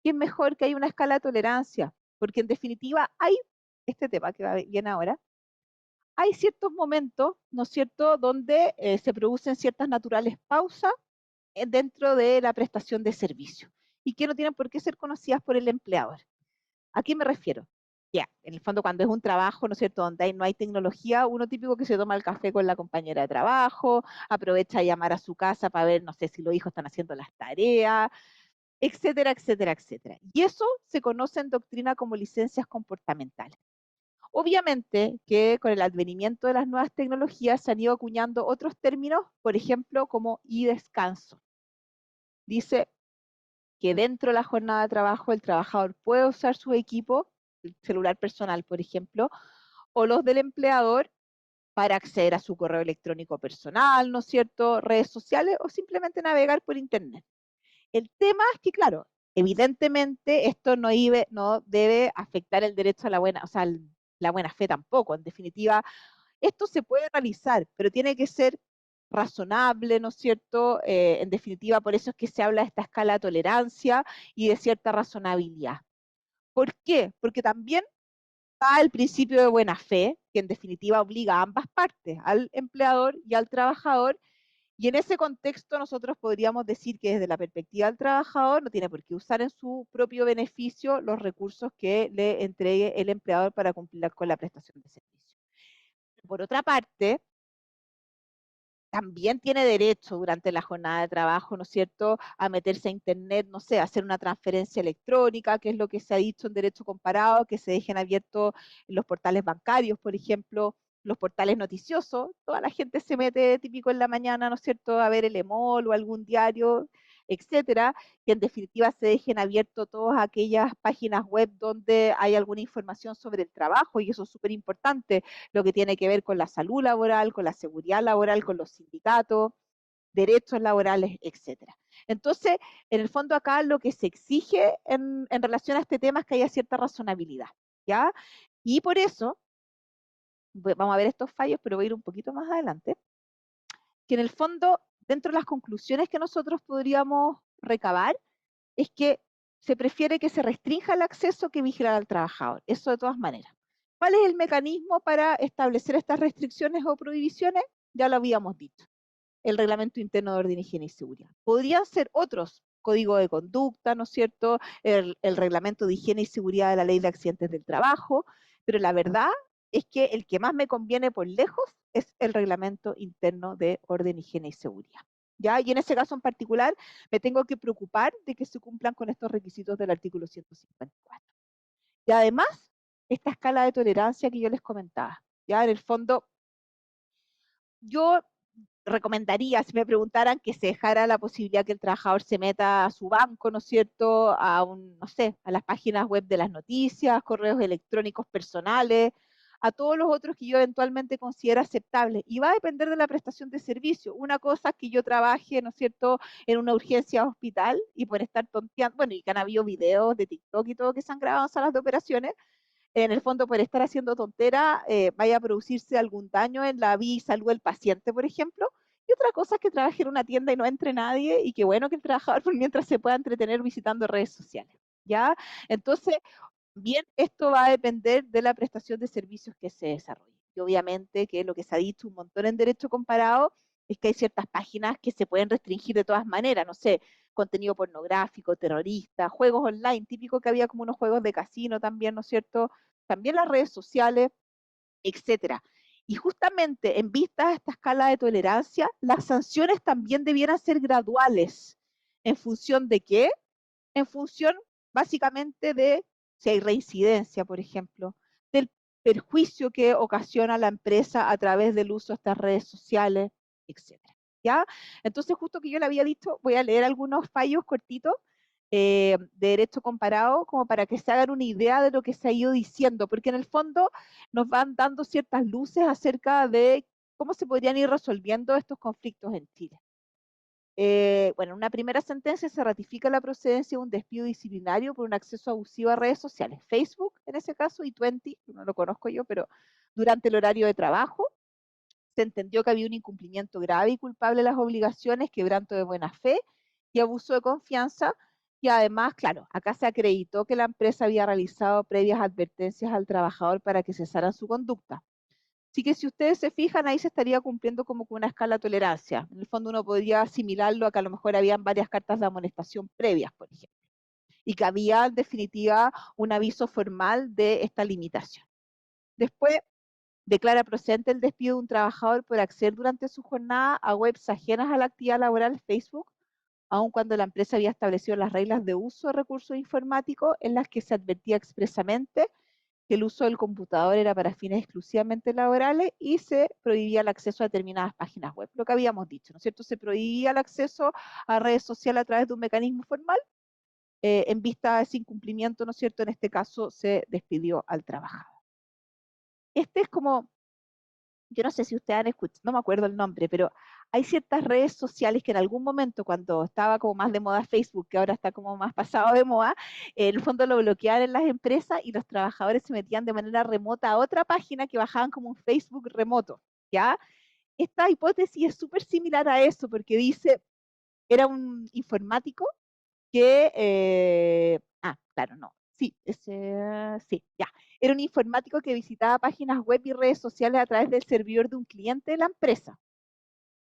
que es mejor que haya una escala de tolerancia, porque en definitiva hay este tema que viene ahora, hay ciertos momentos, ¿no es cierto?, donde se producen ciertas naturales pausas dentro de la prestación de servicio y que no tienen por qué ser conocidas por el empleador. ¿A qué me refiero? Ya, en el fondo cuando es un trabajo, ¿no es cierto?, donde no hay tecnología, uno típico que se toma el café con la compañera de trabajo, aprovecha a llamar a su casa para ver, no sé, si los hijos están haciendo las tareas, etcétera, etcétera, etcétera. Y eso se conoce en doctrina como licencias comportamentales. Obviamente que con el advenimiento de las nuevas tecnologías se han ido acuñando otros términos, por ejemplo, como y descanso. Dice que dentro de la jornada de trabajo el trabajador puede usar su equipo, el celular personal, por ejemplo, o los del empleador para acceder a su correo electrónico personal, ¿no es cierto?, redes sociales o simplemente navegar por internet. El tema es que, claro, evidentemente esto no debe afectar el derecho a la buena, o sea, la buena fe tampoco. En definitiva, esto se puede realizar, pero tiene que ser razonable, ¿no es cierto? En definitiva, por eso es que se habla de esta escala de tolerancia y de cierta razonabilidad. ¿Por qué? Porque también está el principio de buena fe, que en definitiva obliga a ambas partes, al empleador y al trabajador, y en ese contexto nosotros podríamos decir que desde la perspectiva del trabajador no tiene por qué usar en su propio beneficio los recursos que le entregue el empleador para cumplir con la prestación de servicio. Por otra parte, también tiene derecho durante la jornada de trabajo, ¿no es cierto?, a meterse a internet, no sé, a hacer una transferencia electrónica, que es lo que se ha dicho en derecho comparado, que se dejen abiertos los portales bancarios, por ejemplo, los portales noticiosos. Toda la gente se mete típico en la mañana, ¿no es cierto?, a ver el EMOL o algún diario, etcétera, que en definitiva se dejen abiertos todas aquellas páginas web donde hay alguna información sobre el trabajo, y eso es súper importante, lo que tiene que ver con la salud laboral, con la seguridad laboral, con los sindicatos, derechos laborales, etcétera. Entonces, en el fondo acá lo que se exige en relación a este tema es que haya cierta razonabilidad, ¿ya? Y por eso, vamos a ver estos fallos, pero voy a ir un poquito más adelante, que en el fondo, dentro de las conclusiones que nosotros podríamos recabar, es que se prefiere que se restrinja el acceso que vigilar al trabajador. Eso de todas maneras. ¿Cuál es el mecanismo para establecer estas restricciones o prohibiciones? Ya lo habíamos dicho. El Reglamento Interno de Orden, Higiene y Seguridad. Podrían ser otros, código de conducta, ¿no es cierto? El Reglamento de Higiene y Seguridad de la Ley de Accidentes del Trabajo, pero la verdad es que el que más me conviene por lejos es el Reglamento Interno de Orden, Higiene y Seguridad. ¿Ya? Y en ese caso en particular me tengo que preocupar de que se cumplan con estos requisitos del artículo 154. Y además, esta escala de tolerancia que yo les comentaba. ¿Ya? En el fondo, yo recomendaría, si me preguntaran, que se dejara la posibilidad que el trabajador se meta a su banco, ¿no es cierto?, no sé, a las páginas web de las noticias, correos electrónicos personales, a todos los otros que yo eventualmente considero aceptables. Y va a depender de la prestación de servicio. Una cosa es que yo trabaje, ¿no es cierto?, en una urgencia hospital y por estar tonteando, bueno, y que han habido videos de TikTok y todo que se han grabado en salas de operaciones, en el fondo por estar haciendo tontera, vaya a producirse algún daño en la vida y salud del paciente, por ejemplo. Y otra cosa es que trabaje en una tienda y no entre nadie, y qué bueno que el trabajador por mientras se pueda entretener visitando redes sociales, ¿ya? Entonces, bien, esto va a depender de la prestación de servicios que se desarrolle. Y obviamente que lo que se ha dicho un montón en derecho comparado es que hay ciertas páginas que se pueden restringir de todas maneras, no sé, contenido pornográfico, terrorista, juegos online, típico que había como unos juegos de casino también, ¿no es cierto? También las redes sociales, etcétera. Y justamente en vista de esta escala de tolerancia, las sanciones también debieran ser graduales. ¿En función de qué? En función básicamente de si hay reincidencia, por ejemplo, del perjuicio que ocasiona la empresa a través del uso de estas redes sociales, etcétera. ¿Ya? Entonces, justo que yo le había dicho, voy a leer algunos fallos cortitos de derecho comparado, como para que se hagan una idea de lo que se ha ido diciendo, porque en el fondo nos van dando ciertas luces acerca de cómo se podrían ir resolviendo estos conflictos en Chile. Bueno, en una primera sentencia se ratifica la procedencia de un despido disciplinario por un acceso abusivo a redes sociales. Facebook, en ese caso, y Twenty, no lo conozco yo, pero durante el horario de trabajo, se entendió que había un incumplimiento grave y culpable de las obligaciones, quebranto de buena fe y abuso de confianza. Y además, claro, acá se acreditó que la empresa había realizado previas advertencias al trabajador para que cesara su conducta. Así que si ustedes se fijan, ahí se estaría cumpliendo como con una escala de tolerancia. En el fondo uno podría asimilarlo a que a lo mejor habían varias cartas de amonestación previas, por ejemplo, y que había en definitiva un aviso formal de esta limitación. Después, declara procedente el despido de un trabajador por acceder durante su jornada a webs ajenas a la actividad laboral Facebook, aun cuando la empresa había establecido las reglas de uso de recursos informáticos en las que se advertía expresamente que el uso del computador era para fines exclusivamente laborales y se prohibía el acceso a determinadas páginas web. Lo que habíamos dicho, ¿no es cierto? Se prohibía el acceso a redes sociales a través de un mecanismo formal. En vista de ese incumplimiento, ¿no es cierto? En este caso se despidió al trabajador. Este es como, yo no sé si ustedes han escuchado, no me acuerdo el nombre, pero hay ciertas redes sociales que en algún momento, cuando estaba como más de moda Facebook, que ahora está como más pasado de moda, en el fondo lo bloqueaban en las empresas y los trabajadores se metían de manera remota a otra página que bajaban como un Facebook remoto, ¿ya? Esta hipótesis es súper similar a eso, porque dice, era un informático que, claro, no, sí, sí, ya. era un informático que visitaba páginas web y redes sociales a través del servidor de un cliente de la empresa,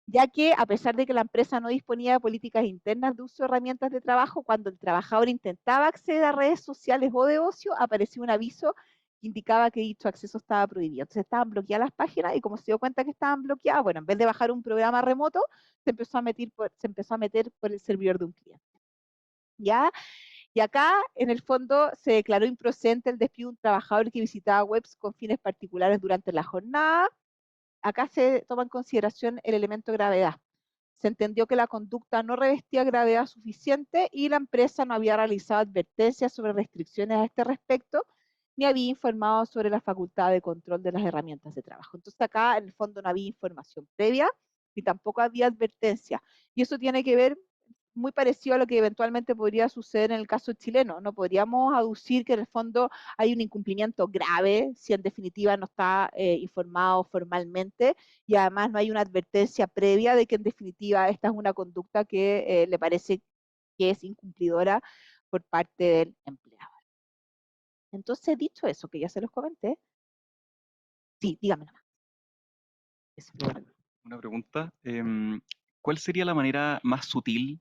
ya que a pesar de que la empresa no disponía de políticas internas de uso de herramientas de trabajo, cuando el trabajador intentaba acceder a redes sociales o de ocio, aparecía un aviso que indicaba que dicho acceso estaba prohibido. Entonces estaban bloqueadas las páginas y como se dio cuenta que estaban bloqueadas, bueno, en vez de bajar un programa remoto, se empezó a meter por el servidor de un cliente. ¿Ya? Y acá, en el fondo, se declaró improcedente el despido de un trabajador que visitaba webs con fines particulares durante la jornada. Acá se toma en consideración el elemento gravedad. Se entendió que la conducta no revestía gravedad suficiente y la empresa no había realizado advertencias sobre restricciones a este respecto, ni había informado sobre la facultad de control de las herramientas de trabajo. Entonces acá, en el fondo, no había información previa, ni tampoco había advertencia. Y eso tiene que ver muy parecido a lo que eventualmente podría suceder en el caso chileno. No podríamos aducir que en el fondo hay un incumplimiento grave si en definitiva no está informado formalmente y además no hay una advertencia previa de que en definitiva esta es una conducta que le parece que es incumplidora por parte del empleado. Entonces, dicho eso, que ya se los comenté, sí, dígame nomás. Una pregunta. ¿Cuál sería la manera más sutil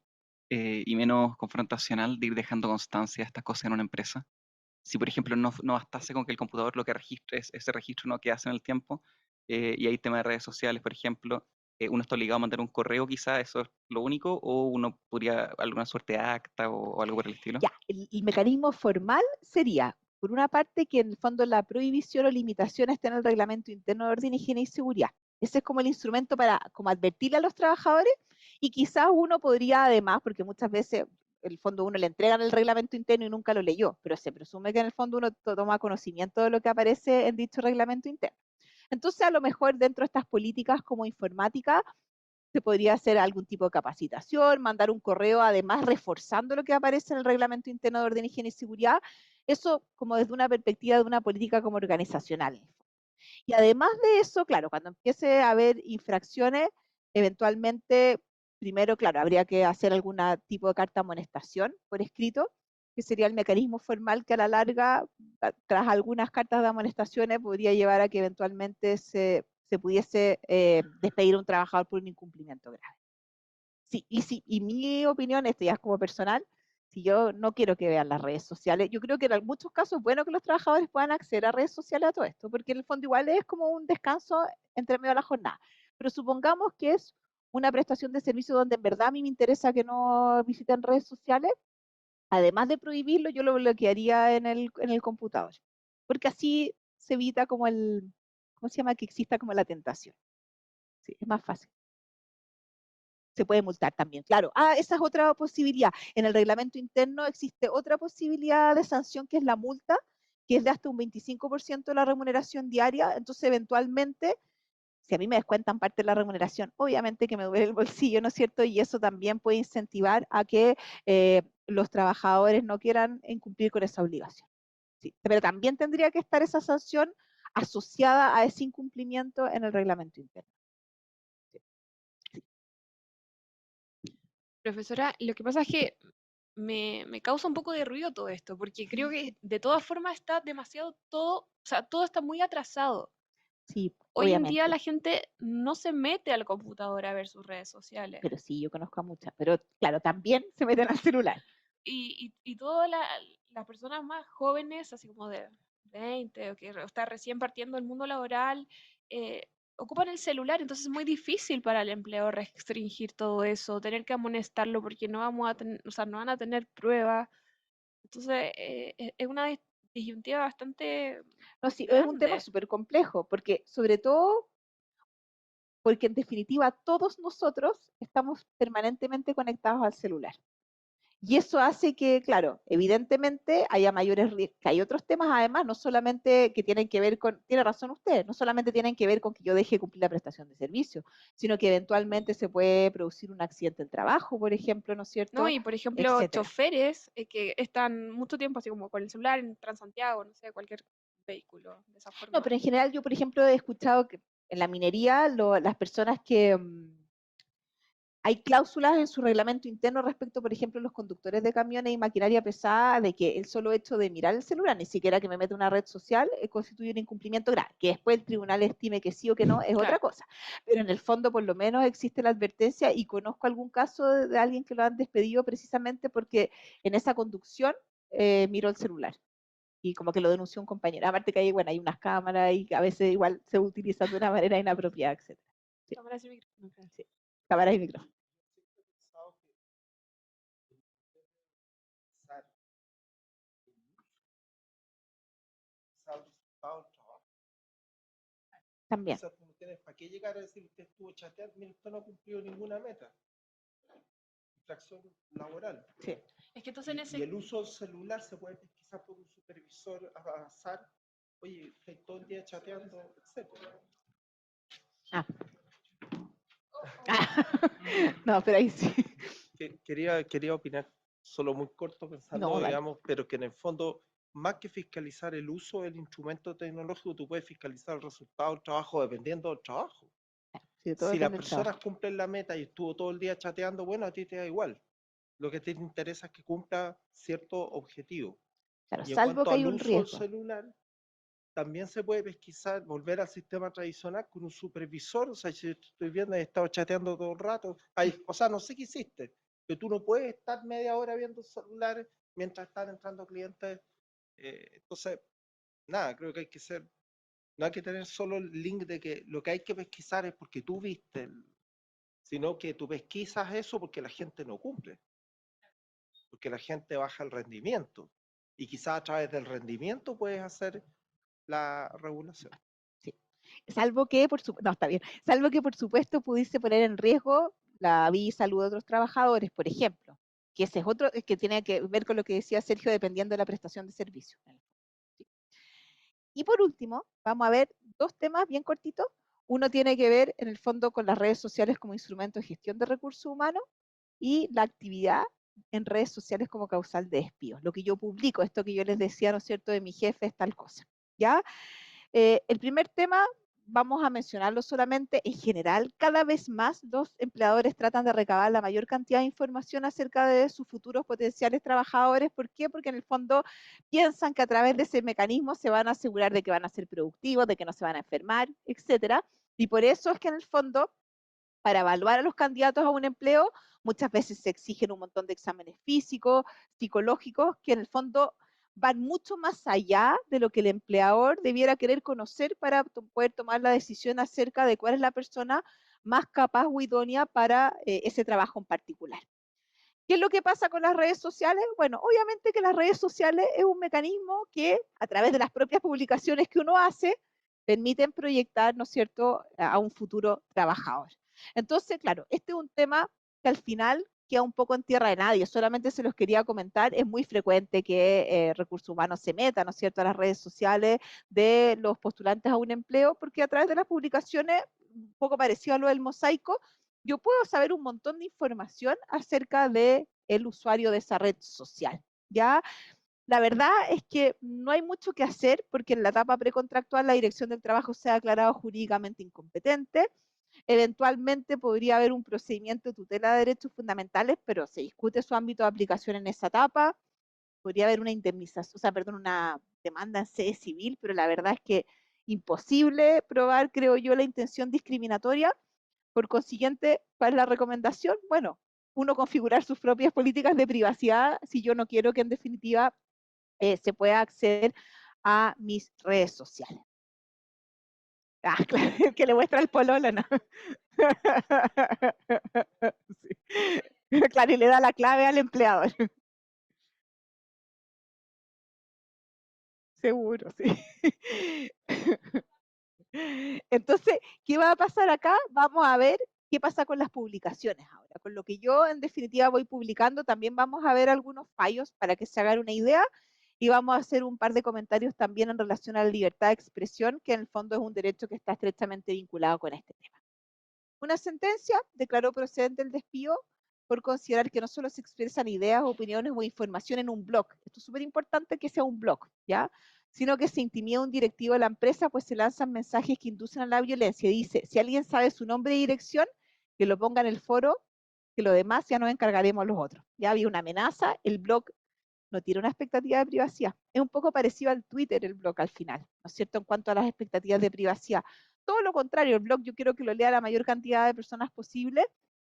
y menos confrontacional de ir dejando constancia de estas cosas en una empresa? Si, por ejemplo, no bastase con que el computador lo que registre es ese registro no que hace en el tiempo, y hay temas de redes sociales, por ejemplo, uno está obligado a mandar un correo, quizá, eso es lo único, o uno podría alguna suerte de acta o algo por el estilo. Ya, el mecanismo formal sería, por una parte, que en el fondo la prohibición o limitación está en el reglamento interno de orden, higiene y seguridad. Ese es como el instrumento para como advertirle a los trabajadores y quizás uno podría además, porque muchas veces en el fondo uno le entregan el reglamento interno y nunca lo leyó, pero se presume que en el fondo uno toma conocimiento de lo que aparece en dicho reglamento interno. Entonces, a lo mejor dentro de estas políticas como informática, se podría hacer algún tipo de capacitación, mandar un correo además reforzando lo que aparece en el reglamento interno de orden, higiene y seguridad. Eso como desde una perspectiva de una política como organizacional. Y además de eso, claro, cuando empiece a haber infracciones, eventualmente, primero, claro, habría que hacer algún tipo de carta de amonestación por escrito, que sería el mecanismo formal que a la larga, tras algunas cartas de amonestaciones, podría llevar a que eventualmente se pudiese despedir a un trabajador por un incumplimiento grave. Sí, y mi opinión, esto ya es como personal, si yo no quiero que vean las redes sociales, yo creo que en muchos casos es bueno que los trabajadores puedan acceder a redes sociales a todo esto, porque en el fondo igual es como un descanso entre medio de la jornada. Pero supongamos que es una prestación de servicio donde en verdad a mí me interesa que no visiten redes sociales, además de prohibirlo, yo lo bloquearía en el computador, porque así se evita como ¿cómo se llama? Que exista como la tentación. Sí, es más fácil. Se puede multar también, claro. Esa es otra posibilidad. En el reglamento interno existe otra posibilidad de sanción que es la multa, que es de hasta un 25% de la remuneración diaria. Entonces, eventualmente, si a mí me descuentan parte de la remuneración, obviamente que me duele el bolsillo, ¿no es cierto? Y eso también puede incentivar a que los trabajadores no quieran incumplir con esa obligación. Sí. Pero también tendría que estar esa sanción asociada a ese incumplimiento en el reglamento interno. Profesora, lo que pasa es que me causa un poco de ruido todo esto, porque creo que de todas formas está demasiado todo, o sea, todo está muy atrasado. Sí, Hoy en día obviamente. la gente no se mete al computador a ver sus redes sociales. Pero sí, yo conozco a muchas, pero claro, también se meten al celular. Y todas las personas más jóvenes, así como de 20 o que está recién partiendo el mundo laboral, eh, ocupan el celular, entonces es muy difícil para el empleador restringir todo eso, tener que amonestarlo porque no vamos a tener, o sea, no van a tener pruebas. Entonces, es una disyuntiva bastante No, sí, es un tema grande. súper complejo, porque sobre todo, porque en definitiva todos nosotros estamos permanentemente conectados al celular. Y eso hace que, claro, evidentemente haya mayores riesgos, que hay otros temas además, no solamente que tienen que ver con, tiene razón usted, no solamente tienen que ver con que yo deje de cumplir la prestación de servicio, sino que eventualmente se puede producir un accidente en trabajo, por ejemplo, ¿no es ¿No? cierto? Y por ejemplo, Etcétera. choferes que están mucho tiempo así como con el celular en Transantiago, no sé, cualquier vehículo de esa No, forma. pero en general yo, por ejemplo, he escuchado que en la minería las personas que Hay cláusulas en su reglamento interno respecto, por ejemplo, a los conductores de camiones y maquinaria pesada, de que el solo hecho de mirar el celular, ni siquiera que me meta una red social, constituye un incumplimiento grave. Que después el tribunal estime que sí o que no es otra cosa. Pero en el fondo, por lo menos, existe la advertencia, y conozco algún caso de alguien que lo han despedido precisamente porque en esa conducción miró el celular. Y como que lo denunció un compañero. Aparte que bueno, hay unas cámaras y a veces igual se utilizan de una manera inapropiada, etc. Sí. Cámaras y micrófonos. Sí. Cámaras y micrófonos. También. O sea, tú no tienes para qué llegar a decir usted estuvo chateando, mire, usted no ha cumplido ninguna meta. Infracción laboral. Sí. Es que entonces en ese... Y el uso celular se puede pesquisar por un supervisor a azar. Oye, estoy todo el día chateando, etc. Ah. No, pero ahí sí. Quería opinar solo muy corto, pensando, No, dale. digamos, pero que en el fondo, más que fiscalizar el uso del instrumento tecnológico, tú puedes fiscalizar el resultado del trabajo dependiendo del trabajo. Sí, todo Si las depende del personas trabajo. cumplen la meta y estuvo todo el día chateando, bueno, a ti te da igual. Lo que te interesa es que cumpla cierto objetivo. Claro, Y en salvo cuanto que hay al un uso del riesgo. celular, también se puede pesquisar, volver al sistema tradicional con un supervisor. O sea, si estoy viendo, he estado chateando todo el rato. O sea, no sé qué hiciste, pero tú no puedes estar media hora viendo el celular mientras están entrando clientes. Entonces, nada, creo que hay que ser, no hay que tener solo el link de que lo que hay que pesquisar es porque tú viste, sino que tú pesquisas eso porque la gente no cumple, porque la gente baja el rendimiento. Y quizás a través del rendimiento puedes hacer la regulación. Sí. Salvo que, no, está bien. Salvo que, por supuesto, pudiese poner en riesgo la vida y salud de otros trabajadores, por ejemplo. Que ese es otro, que tiene que ver con lo que decía Sergio, dependiendo de la prestación de servicio. Sí. Y por último, vamos a ver dos temas bien cortitos. Uno tiene que ver, en el fondo, con las redes sociales como instrumento de gestión de recursos humanos y la actividad en redes sociales como causal de despidos. Lo que yo publico, esto que yo les decía, ¿no es cierto?, de mi jefe es tal cosa. ¿Ya? El primer tema, vamos a mencionarlo solamente, en general, cada vez más los empleadores tratan de recabar la mayor cantidad de información acerca de sus futuros potenciales trabajadores. ¿Por qué? Porque en el fondo piensan que a través de ese mecanismo se van a asegurar de que van a ser productivos, de que no se van a enfermar, etcétera. Y por eso es que en el fondo, para evaluar a los candidatos a un empleo, muchas veces se exigen un montón de exámenes físicos, psicológicos, que en el fondo van mucho más allá de lo que el empleador debiera querer conocer para poder tomar la decisión acerca de cuál es la persona más capaz o idónea para ese trabajo en particular. ¿Qué es lo que pasa con las redes sociales? Bueno, obviamente que las redes sociales es un mecanismo que, a través de las propias publicaciones que uno hace, permiten proyectar, ¿no es cierto?, a un futuro trabajador. Entonces, claro, este es un tema que al final queda un poco en tierra de nadie. Solamente se los quería comentar. Es muy frecuente que Recursos Humanos se meta, ¿no es cierto?, a las redes sociales de los postulantes a un empleo, porque a través de las publicaciones, un poco parecido a lo del mosaico, yo puedo saber un montón de información acerca del usuario de esa red social, ¿ya? La verdad es que no hay mucho que hacer porque en la etapa precontractual la Dirección del Trabajo se ha declarado jurídicamente incompetente. Eventualmente podría haber un procedimiento de tutela de derechos fundamentales, pero se discute su ámbito de aplicación en esa etapa. Podría haber una indemnización, o sea, perdón, una demanda en sede civil, pero la verdad es que imposible probar, creo yo, la intención discriminatoria. Por consiguiente, ¿cuál es la recomendación? Bueno, uno configurar sus propias políticas de privacidad si yo no quiero que en definitiva se pueda acceder a mis redes sociales. Ah, claro, que le muestra el pololo, ¿no? Sí. Claro, y le da la clave al empleador. Seguro, sí. Entonces, ¿qué va a pasar acá? Vamos a ver qué pasa con las publicaciones ahora. Con lo que yo en definitiva voy publicando, también vamos a ver algunos fallos para que se hagan una idea y vamos a hacer un par de comentarios también en relación a la libertad de expresión, que en el fondo es un derecho que está estrechamente vinculado con este tema. Una sentencia declaró procedente el despido por considerar que no solo se expresan ideas, opiniones o información en un blog, esto es súper importante que sea un blog, ¿ya?, sino que se intimida a un directivo de la empresa, pues se lanzan mensajes que inducen a la violencia. Dice, si alguien sabe su nombre y dirección, que lo ponga en el foro que lo demás ya nos encargaremos los otros. Ya había una amenaza, el blog no tiene una expectativa de privacidad. Es un poco parecido al Twitter el blog al final, ¿no es cierto? En cuanto a las expectativas de privacidad. Todo lo contrario, el blog yo quiero que lo lea la mayor cantidad de personas posible.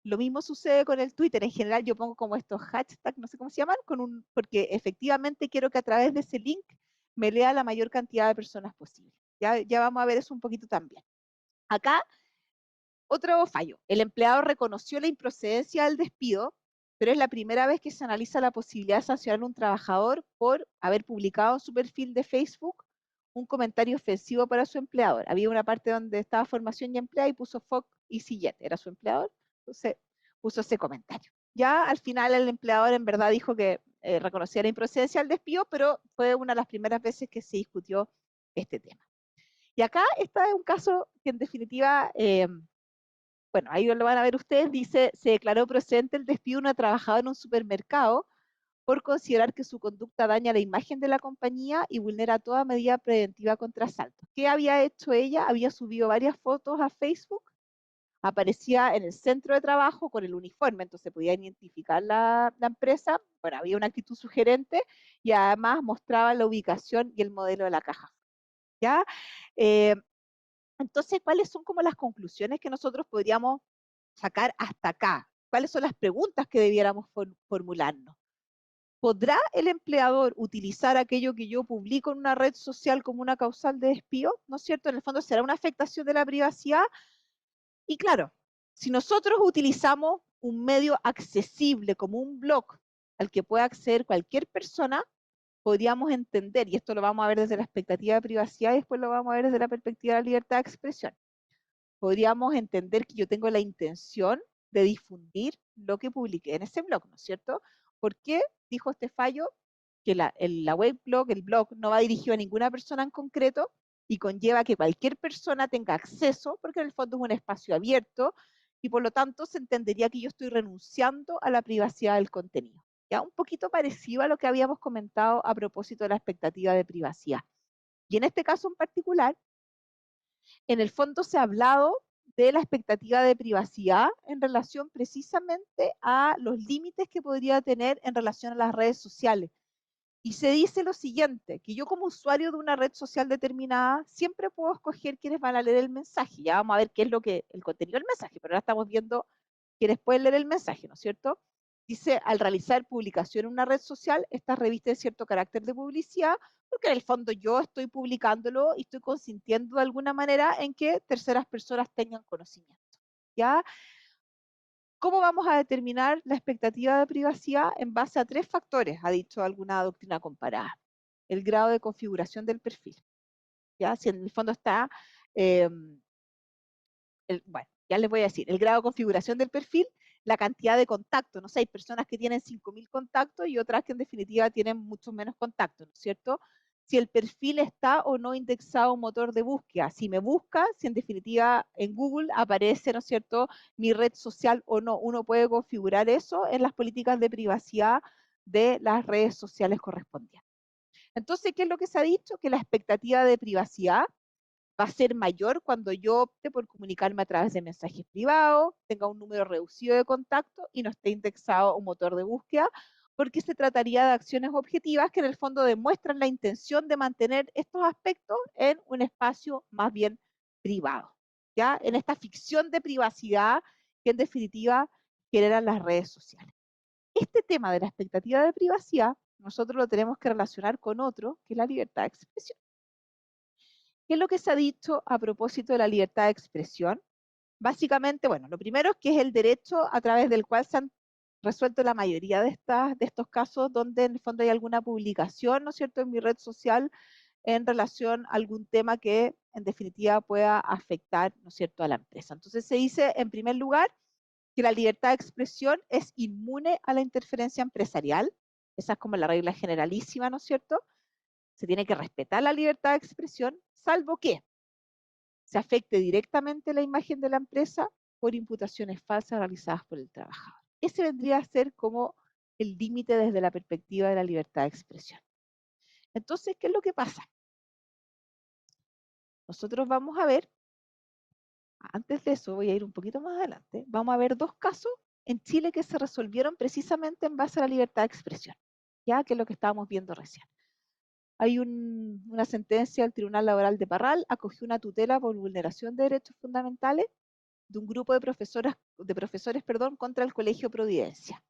Lo mismo sucede con el Twitter. En general yo pongo como estos hashtags, no sé cómo se llaman, porque efectivamente quiero que a través de ese link me lea la mayor cantidad de personas posible. Ya vamos a ver eso un poquito también. Acá, otro fallo. El empleado reconoció la improcedencia del despido, pero es la primera vez que se analiza la posibilidad de sancionar a un trabajador por haber publicado en su perfil de Facebook un comentario ofensivo para su empleador. Había una parte donde estaba formación y empleo y puso Fox y Sillet, era su empleador, entonces puso ese comentario. Ya al final el empleador en verdad dijo que reconocía la improcedencia del despido, pero fue una de las primeras veces que se discutió este tema. Y acá está un caso que en definitiva, bueno, ahí lo van a ver ustedes, dice, se declaró procedente el despido de una trabajadora en un supermercado por considerar que su conducta daña la imagen de la compañía y vulnera toda medida preventiva contra asaltos. ¿Qué había hecho ella? Había subido varias fotos a Facebook, aparecía en el centro de trabajo con el uniforme, entonces podía identificar la empresa, bueno, había una actitud sugerente y además mostraba la ubicación y el modelo de la caja. ¿Ya? Entonces, ¿cuáles son como las conclusiones que nosotros podríamos sacar hasta acá? ¿Cuáles son las preguntas que debiéramos formularnos? ¿Podrá el empleador utilizar aquello que yo publico en una red social como una causal de despido? ¿No es cierto? En el fondo, ¿será una afectación de la privacidad? Y claro, si nosotros utilizamos un medio accesible como un blog al que pueda acceder cualquier persona, podríamos entender, y esto lo vamos a ver desde la expectativa de privacidad y después lo vamos a ver desde la perspectiva de la libertad de expresión. Podríamos entender que yo tengo la intención de difundir lo que publiqué en ese blog, ¿no es cierto? ¿Por qué dijo este fallo? Que la web blog, el blog, no va dirigido a ninguna persona en concreto y conlleva que cualquier persona tenga acceso, porque en el fondo es un espacio abierto y por lo tanto se entendería que yo estoy renunciando a la privacidad del contenido. ¿Ya? Un poquito parecido a lo que habíamos comentado a propósito de la expectativa de privacidad. Y en este caso en particular, en el fondo se ha hablado de la expectativa de privacidad en relación precisamente a los límites que podría tener en relación a las redes sociales. Y se dice lo siguiente, que yo como usuario de una red social determinada siempre puedo escoger quiénes van a leer el mensaje. Ya vamos a ver qué es el contenido del mensaje, pero ahora estamos viendo quiénes pueden leer el mensaje, ¿no es cierto? Dice, al realizar publicación en una red social, esta reviste cierto carácter de publicidad, porque en el fondo yo estoy publicándolo y estoy consintiendo de alguna manera en que terceras personas tengan conocimiento. ¿Ya? ¿Cómo vamos a determinar la expectativa de privacidad? En base a 3 factores, ha dicho alguna doctrina comparada. El grado de configuración del perfil. ¿Ya? Si en el fondo está, bueno, ya les voy a decir, el grado de configuración del perfil, la cantidad de contactos. No sé, hay personas que tienen 5.000 contactos y otras que en definitiva tienen mucho menos contactos, ¿no es cierto? Si el perfil está o no indexado en motor de búsqueda, si me busca, si en definitiva en Google aparece, ¿no es cierto?, mi red social o no. Uno puede configurar eso en las políticas de privacidad de las redes sociales correspondientes. Entonces, ¿qué es lo que se ha dicho? Que la expectativa de privacidad va a ser mayor cuando yo opte por comunicarme a través de mensajes privados, tenga un número reducido de contacto y no esté indexado un motor de búsqueda, porque se trataría de acciones objetivas que en el fondo demuestran la intención de mantener estos aspectos en un espacio más bien privado, ¿ya? En esta ficción de privacidad que en definitiva generan las redes sociales. Este tema de la expectativa de privacidad nosotros lo tenemos que relacionar con otro, que es la libertad de expresión. ¿Qué es lo que se ha dicho a propósito de la libertad de expresión? Básicamente, bueno, lo primero es que es el derecho a través del cual se han resuelto la mayoría de estos casos donde en el fondo hay alguna publicación, ¿no es cierto?, en mi red social en relación a algún tema que en definitiva pueda afectar, ¿no es cierto?, a la empresa. Entonces se dice, en primer lugar, que la libertad de expresión es inmune a la interferencia empresarial. Esa es como la regla generalísima, ¿no es cierto? Se tiene que respetar la libertad de expresión, salvo que se afecte directamente la imagen de la empresa por imputaciones falsas realizadas por el trabajador. Ese vendría a ser como el límite desde la perspectiva de la libertad de expresión. Entonces, ¿qué es lo que pasa? Nosotros vamos a ver, antes de eso, voy a ir un poquito más adelante, vamos a ver 2 casos en Chile que se resolvieron precisamente en base a la libertad de expresión, ya que es lo que estábamos viendo recién. Hay una sentencia del Tribunal Laboral de Parral, acogió una tutela por vulneración de derechos fundamentales de un grupo de profesores, contra el Colegio Providencia.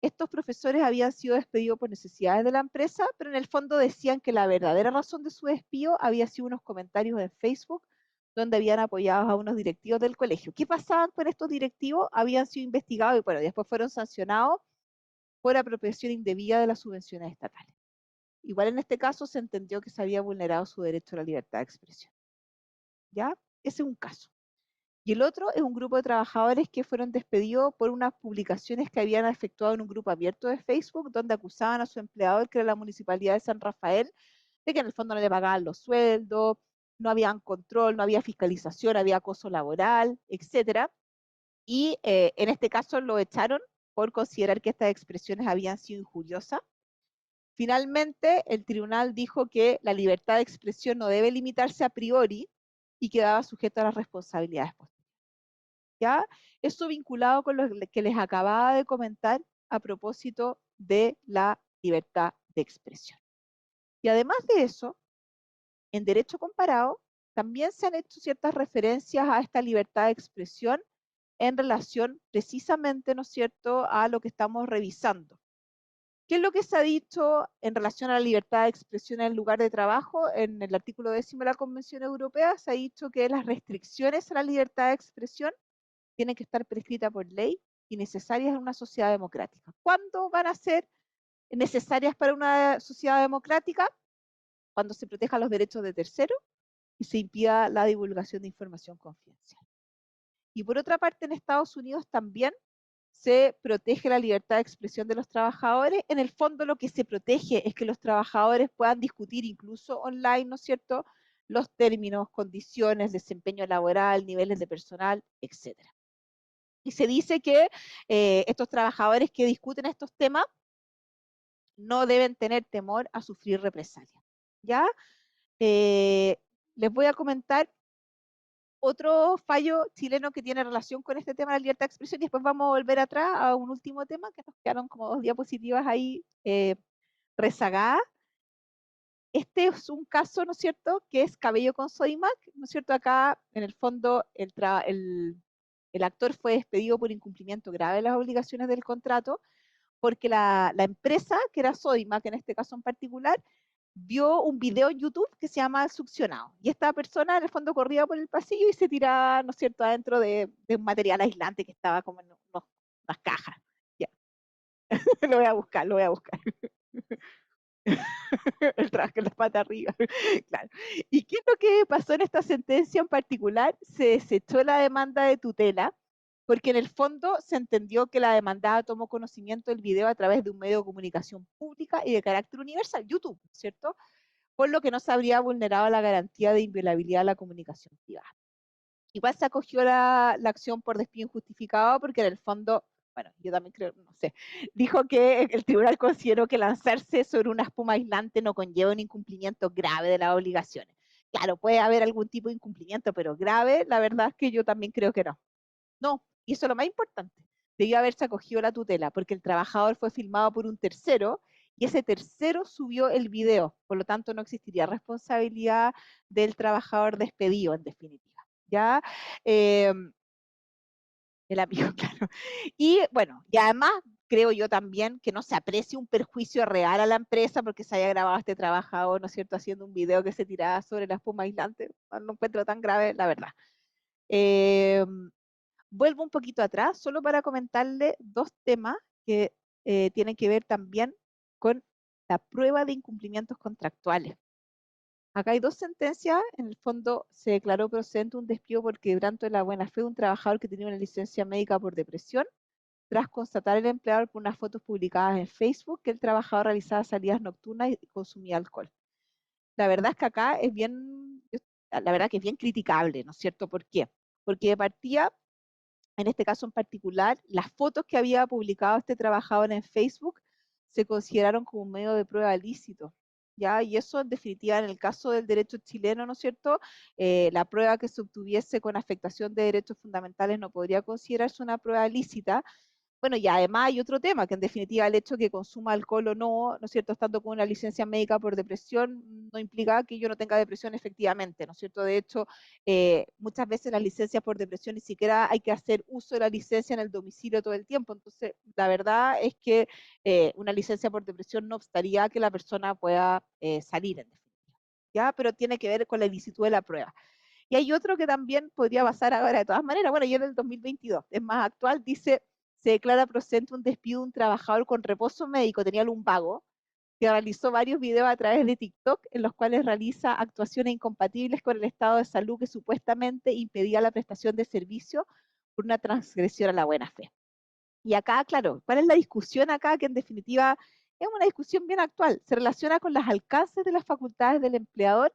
Estos profesores habían sido despedidos por necesidades de la empresa, pero en el fondo decían que la verdadera razón de su despido había sido unos comentarios en Facebook donde habían apoyado a unos directivos del colegio. ¿Qué pasaban con estos directivos? Habían sido investigados y bueno, después fueron sancionados por apropiación indebida de las subvenciones estatales. Igual en este caso se entendió que se había vulnerado su derecho a la libertad de expresión. ¿Ya? Ese es un caso. Y el otro es un grupo de trabajadores que fueron despedidos por unas publicaciones que habían efectuado en un grupo abierto de Facebook, donde acusaban a su empleador, que era la Municipalidad de San Rafael, de que en el fondo no le pagaban los sueldos, no había control, no había fiscalización, había acoso laboral, etc. Y en este caso lo echaron por considerar que estas expresiones habían sido injuriosas. Finalmente, el tribunal dijo que la libertad de expresión no debe limitarse a priori y quedaba sujeta a las responsabilidades posteriores. ¿Ya? Esto vinculado con lo que les acababa de comentar a propósito de la libertad de expresión. Y además de eso, en derecho comparado, también se han hecho ciertas referencias a esta libertad de expresión en relación precisamente, ¿no es cierto?, a lo que estamos revisando. ¿Qué es lo que se ha dicho en relación a la libertad de expresión en el lugar de trabajo? En el artículo 10 de la Convención Europea se ha dicho que las restricciones a la libertad de expresión tienen que estar prescritas por ley y necesarias en una sociedad democrática. ¿Cuándo van a ser necesarias para una sociedad democrática? Cuando se protejan los derechos de terceros y se impida la divulgación de información confidencial. Y por otra parte, en Estados Unidos también se protege la libertad de expresión de los trabajadores. En el fondo lo que se protege es que los trabajadores puedan discutir incluso online, ¿no es cierto?, los términos, condiciones, desempeño laboral, niveles de personal, etc. Y se dice que estos trabajadores que discuten estos temas no deben tener temor a sufrir represalias. ¿Ya? Les voy a comentar otro fallo chileno que tiene relación con este tema de la libertad de expresión y después vamos a volver atrás a un último tema que nos quedaron como 2 diapositivas ahí rezagadas. Este es un caso, ¿no es cierto?, que es Cabello con Sodimac, ¿no es cierto? Acá, en el fondo, el actor fue despedido por incumplimiento grave de las obligaciones del contrato porque la empresa, que era Sodimac en este caso en particular, vio un video en YouTube que se llama Succionado. Y esta persona en el fondo corría por el pasillo y se tiraba, ¿no es cierto?, adentro de un material aislante que estaba como en unas cajas. Ya. Lo voy a buscar. El traje con las patas arriba. Claro. ¿Y qué es lo que pasó en esta sentencia en particular? Se desechó la demanda de tutela porque en el fondo se entendió que la demandada tomó conocimiento del video a través de un medio de comunicación pública y de carácter universal, YouTube, ¿cierto?, por lo que no se habría vulnerado la garantía de inviolabilidad de la comunicación privada. Igual se acogió la acción por despido injustificado porque en el fondo, bueno, yo también creo, no sé, dijo que el tribunal consideró que lanzarse sobre una espuma aislante no conlleva un incumplimiento grave de las obligaciones. Claro, puede haber algún tipo de incumplimiento, pero grave, la verdad es que yo también creo que no. No, y eso es lo más importante. Debió haberse acogido la tutela porque el trabajador fue filmado por un tercero y ese tercero subió el video. Por lo tanto, no existiría responsabilidad del trabajador despedido, en definitiva. ¿Ya? El amigo, claro. Y bueno, y además creo yo también que no se aprecie un perjuicio real a la empresa porque se haya grabado a este trabajador, ¿no es cierto?, haciendo un video que se tiraba sobre la espuma aislante. No encuentro tan grave, la verdad. Vuelvo un poquito atrás, solo para comentarle 2 temas que tienen que ver también con la prueba de incumplimientos contractuales. Acá hay 2 sentencias, en el fondo se declaró procedente un despido por quebranto de la buena fe de un trabajador que tenía una licencia médica por depresión, tras constatar el empleador por unas fotos publicadas en Facebook que el trabajador realizaba salidas nocturnas y consumía alcohol. La verdad es que acá es la verdad que es bien criticable, ¿no es cierto? ¿Por qué? Porque de partida, en este caso en particular, las fotos que había publicado este trabajador en Facebook se consideraron como un medio de prueba lícito, ¿ya? Y eso en definitiva en el caso del derecho chileno, ¿no es cierto?, la prueba que se obtuviese con afectación de derechos fundamentales no podría considerarse una prueba lícita, Bueno, y además hay otro tema, que en definitiva el hecho de que consuma alcohol o no, ¿no es cierto?, estando con una licencia médica por depresión, no implica que yo no tenga depresión efectivamente, ¿no es cierto? De hecho, muchas veces las licencias por depresión ni siquiera hay que hacer uso de la licencia en el domicilio todo el tiempo. Entonces, la verdad es que una licencia por depresión no obstaría que la persona pueda salir en definitiva, ¿ya? Pero tiene que ver con la ilicitud de la prueba. Y hay otro que también podría pasar ahora de todas maneras, bueno, y en el 2022, es más actual, dice, se declara procedente un despido de un trabajador con reposo médico, tenía lumbago, que realizó varios videos a través de TikTok en los cuales realiza actuaciones incompatibles con el estado de salud que supuestamente impedía la prestación de servicio por una transgresión a la buena fe. Y acá, claro, ¿cuál es la discusión acá? Que en definitiva es una discusión bien actual. Se relaciona con los alcances de las facultades del empleador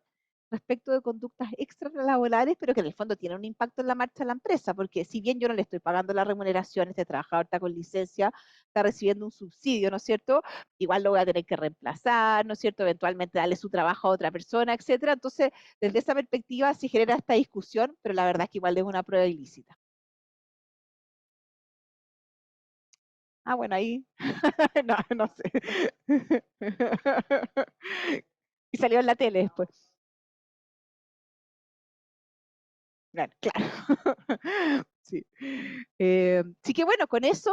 respecto de conductas extralaborales, pero que en el fondo tiene un impacto en la marcha de la empresa, porque si bien yo no le estoy pagando la remuneración, este trabajador está con licencia, está recibiendo un subsidio, ¿no es cierto? Igual lo voy a tener que reemplazar, ¿no es cierto? Eventualmente darle su trabajo a otra persona, etcétera. Entonces, desde esa perspectiva se genera esta discusión, pero la verdad es que igual es una prueba ilícita. Ah, bueno, ahí, no, no sé. Y salió en la tele después. Claro, claro. Sí. Sí que bueno, con eso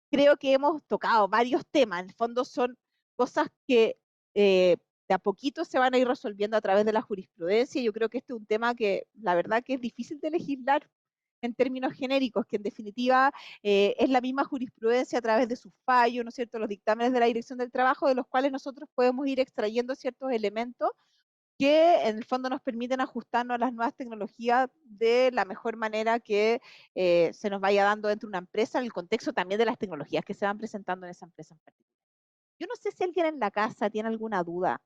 creo que hemos tocado varios temas. En el fondo son cosas que de a poquito se van a ir resolviendo a través de la jurisprudencia. Yo creo que este es un tema que la verdad que es difícil de legislar en términos genéricos, que en definitiva es la misma jurisprudencia a través de sus fallos, ¿no es cierto?, los dictámenes de la Dirección del Trabajo, de los cuales nosotros podemos ir extrayendo ciertos elementos que en el fondo nos permiten ajustarnos a las nuevas tecnologías de la mejor manera que se nos vaya dando dentro de una empresa, en el contexto también de las tecnologías que se van presentando en esa empresa en particular. Yo no sé si alguien en la casa tiene alguna duda.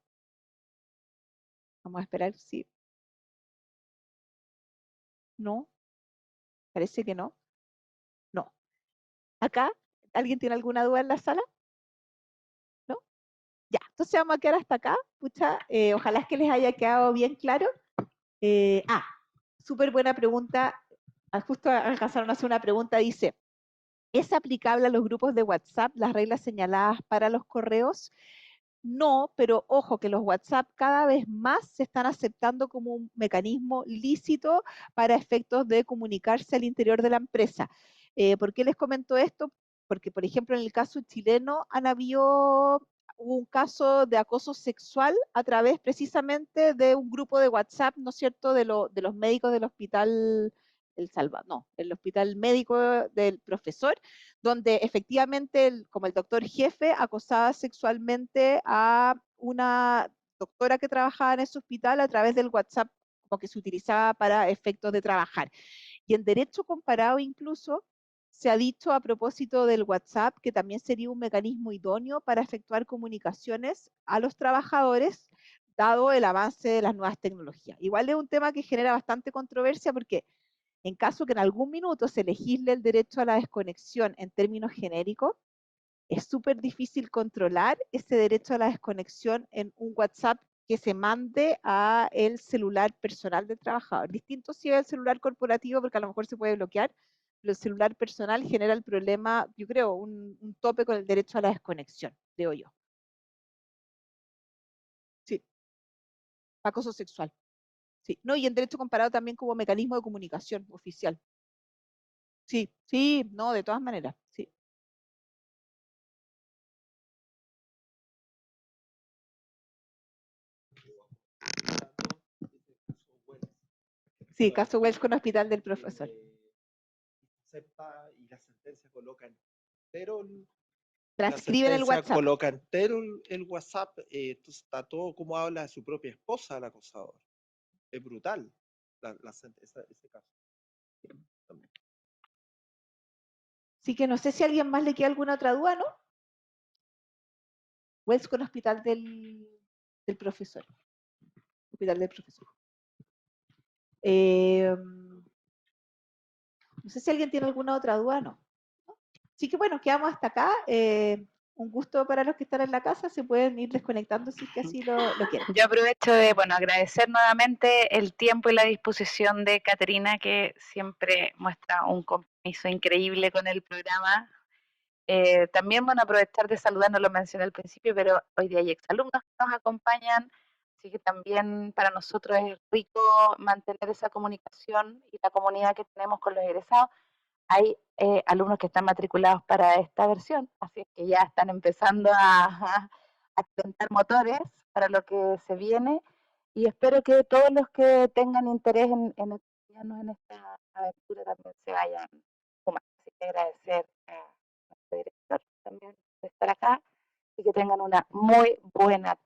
Vamos a esperar, sí. ¿No? Parece que no. No. ¿Acá? ¿Alguien tiene alguna duda en la sala? ¿No? Ya, entonces vamos a quedar hasta acá. Pucha, ojalá es que les haya quedado bien claro. Súper buena pregunta. Justo alcanzaron a hacer una pregunta, dice, ¿es aplicable a los grupos de WhatsApp las reglas señaladas para los correos? No, pero ojo que los WhatsApp cada vez más se están aceptando como un mecanismo lícito para efectos de comunicarse al interior de la empresa. ¿Por qué les comento esto? Porque, por ejemplo, en el caso chileno hubo un caso de acoso sexual a través precisamente de un grupo de WhatsApp, ¿no es cierto?, de los médicos del hospital el hospital médico del profesor, donde efectivamente, como el doctor jefe, acosaba sexualmente a una doctora que trabajaba en ese hospital a través del WhatsApp, como que se utilizaba para efectos de trabajar. Y en derecho comparado incluso se ha dicho a propósito del WhatsApp que también sería un mecanismo idóneo para efectuar comunicaciones a los trabajadores, dado el avance de las nuevas tecnologías. Igual es un tema que genera bastante controversia porque en caso que en algún minuto se legisle el derecho a la desconexión en términos genéricos, es súper difícil controlar ese derecho a la desconexión en un WhatsApp que se mande a el celular personal del trabajador. Distinto si es el celular corporativo, porque a lo mejor se puede bloquear, pero el celular personal genera el problema, yo creo, un tope con el derecho a la desconexión, creo yo. Sí, acoso sexual. Sí, no, y en derecho comparado también como mecanismo de comunicación oficial. Sí, sí, no, de todas maneras, sí. Sí, caso Wells con hospital del profesor. Acepta y la sentencia coloca entero Transcriben el WhatsApp. coloca entero el WhatsApp, entonces está todo como habla de su propia esposa el acosador. Es brutal ese caso. Así que no sé si a alguien más le queda alguna otra duda, ¿no? Wells con hospital del profesor. Hospital del profesor. No sé si alguien tiene alguna otra duda, ¿no? Así que bueno, quedamos hasta acá. Un gusto para los que están en la casa, se pueden ir desconectando si es que así lo quieren. Yo aprovecho de, agradecer nuevamente el tiempo y la disposición de Caterina, que siempre muestra un compromiso increíble con el programa. También, bueno, aprovechar de saludar, no lo mencioné al principio, pero hoy día hay exalumnos que nos acompañan, así que también para nosotros es rico mantener esa comunicación y la comunidad que tenemos con los egresados. Hay alumnos que están matriculados para esta versión, así que ya están empezando a calentar motores para lo que se viene, y espero que todos los que tengan interés en acompañarnos en esta aventura también se vayan sumando. Así que agradecer a nuestro director también por estar acá y que tengan una muy buena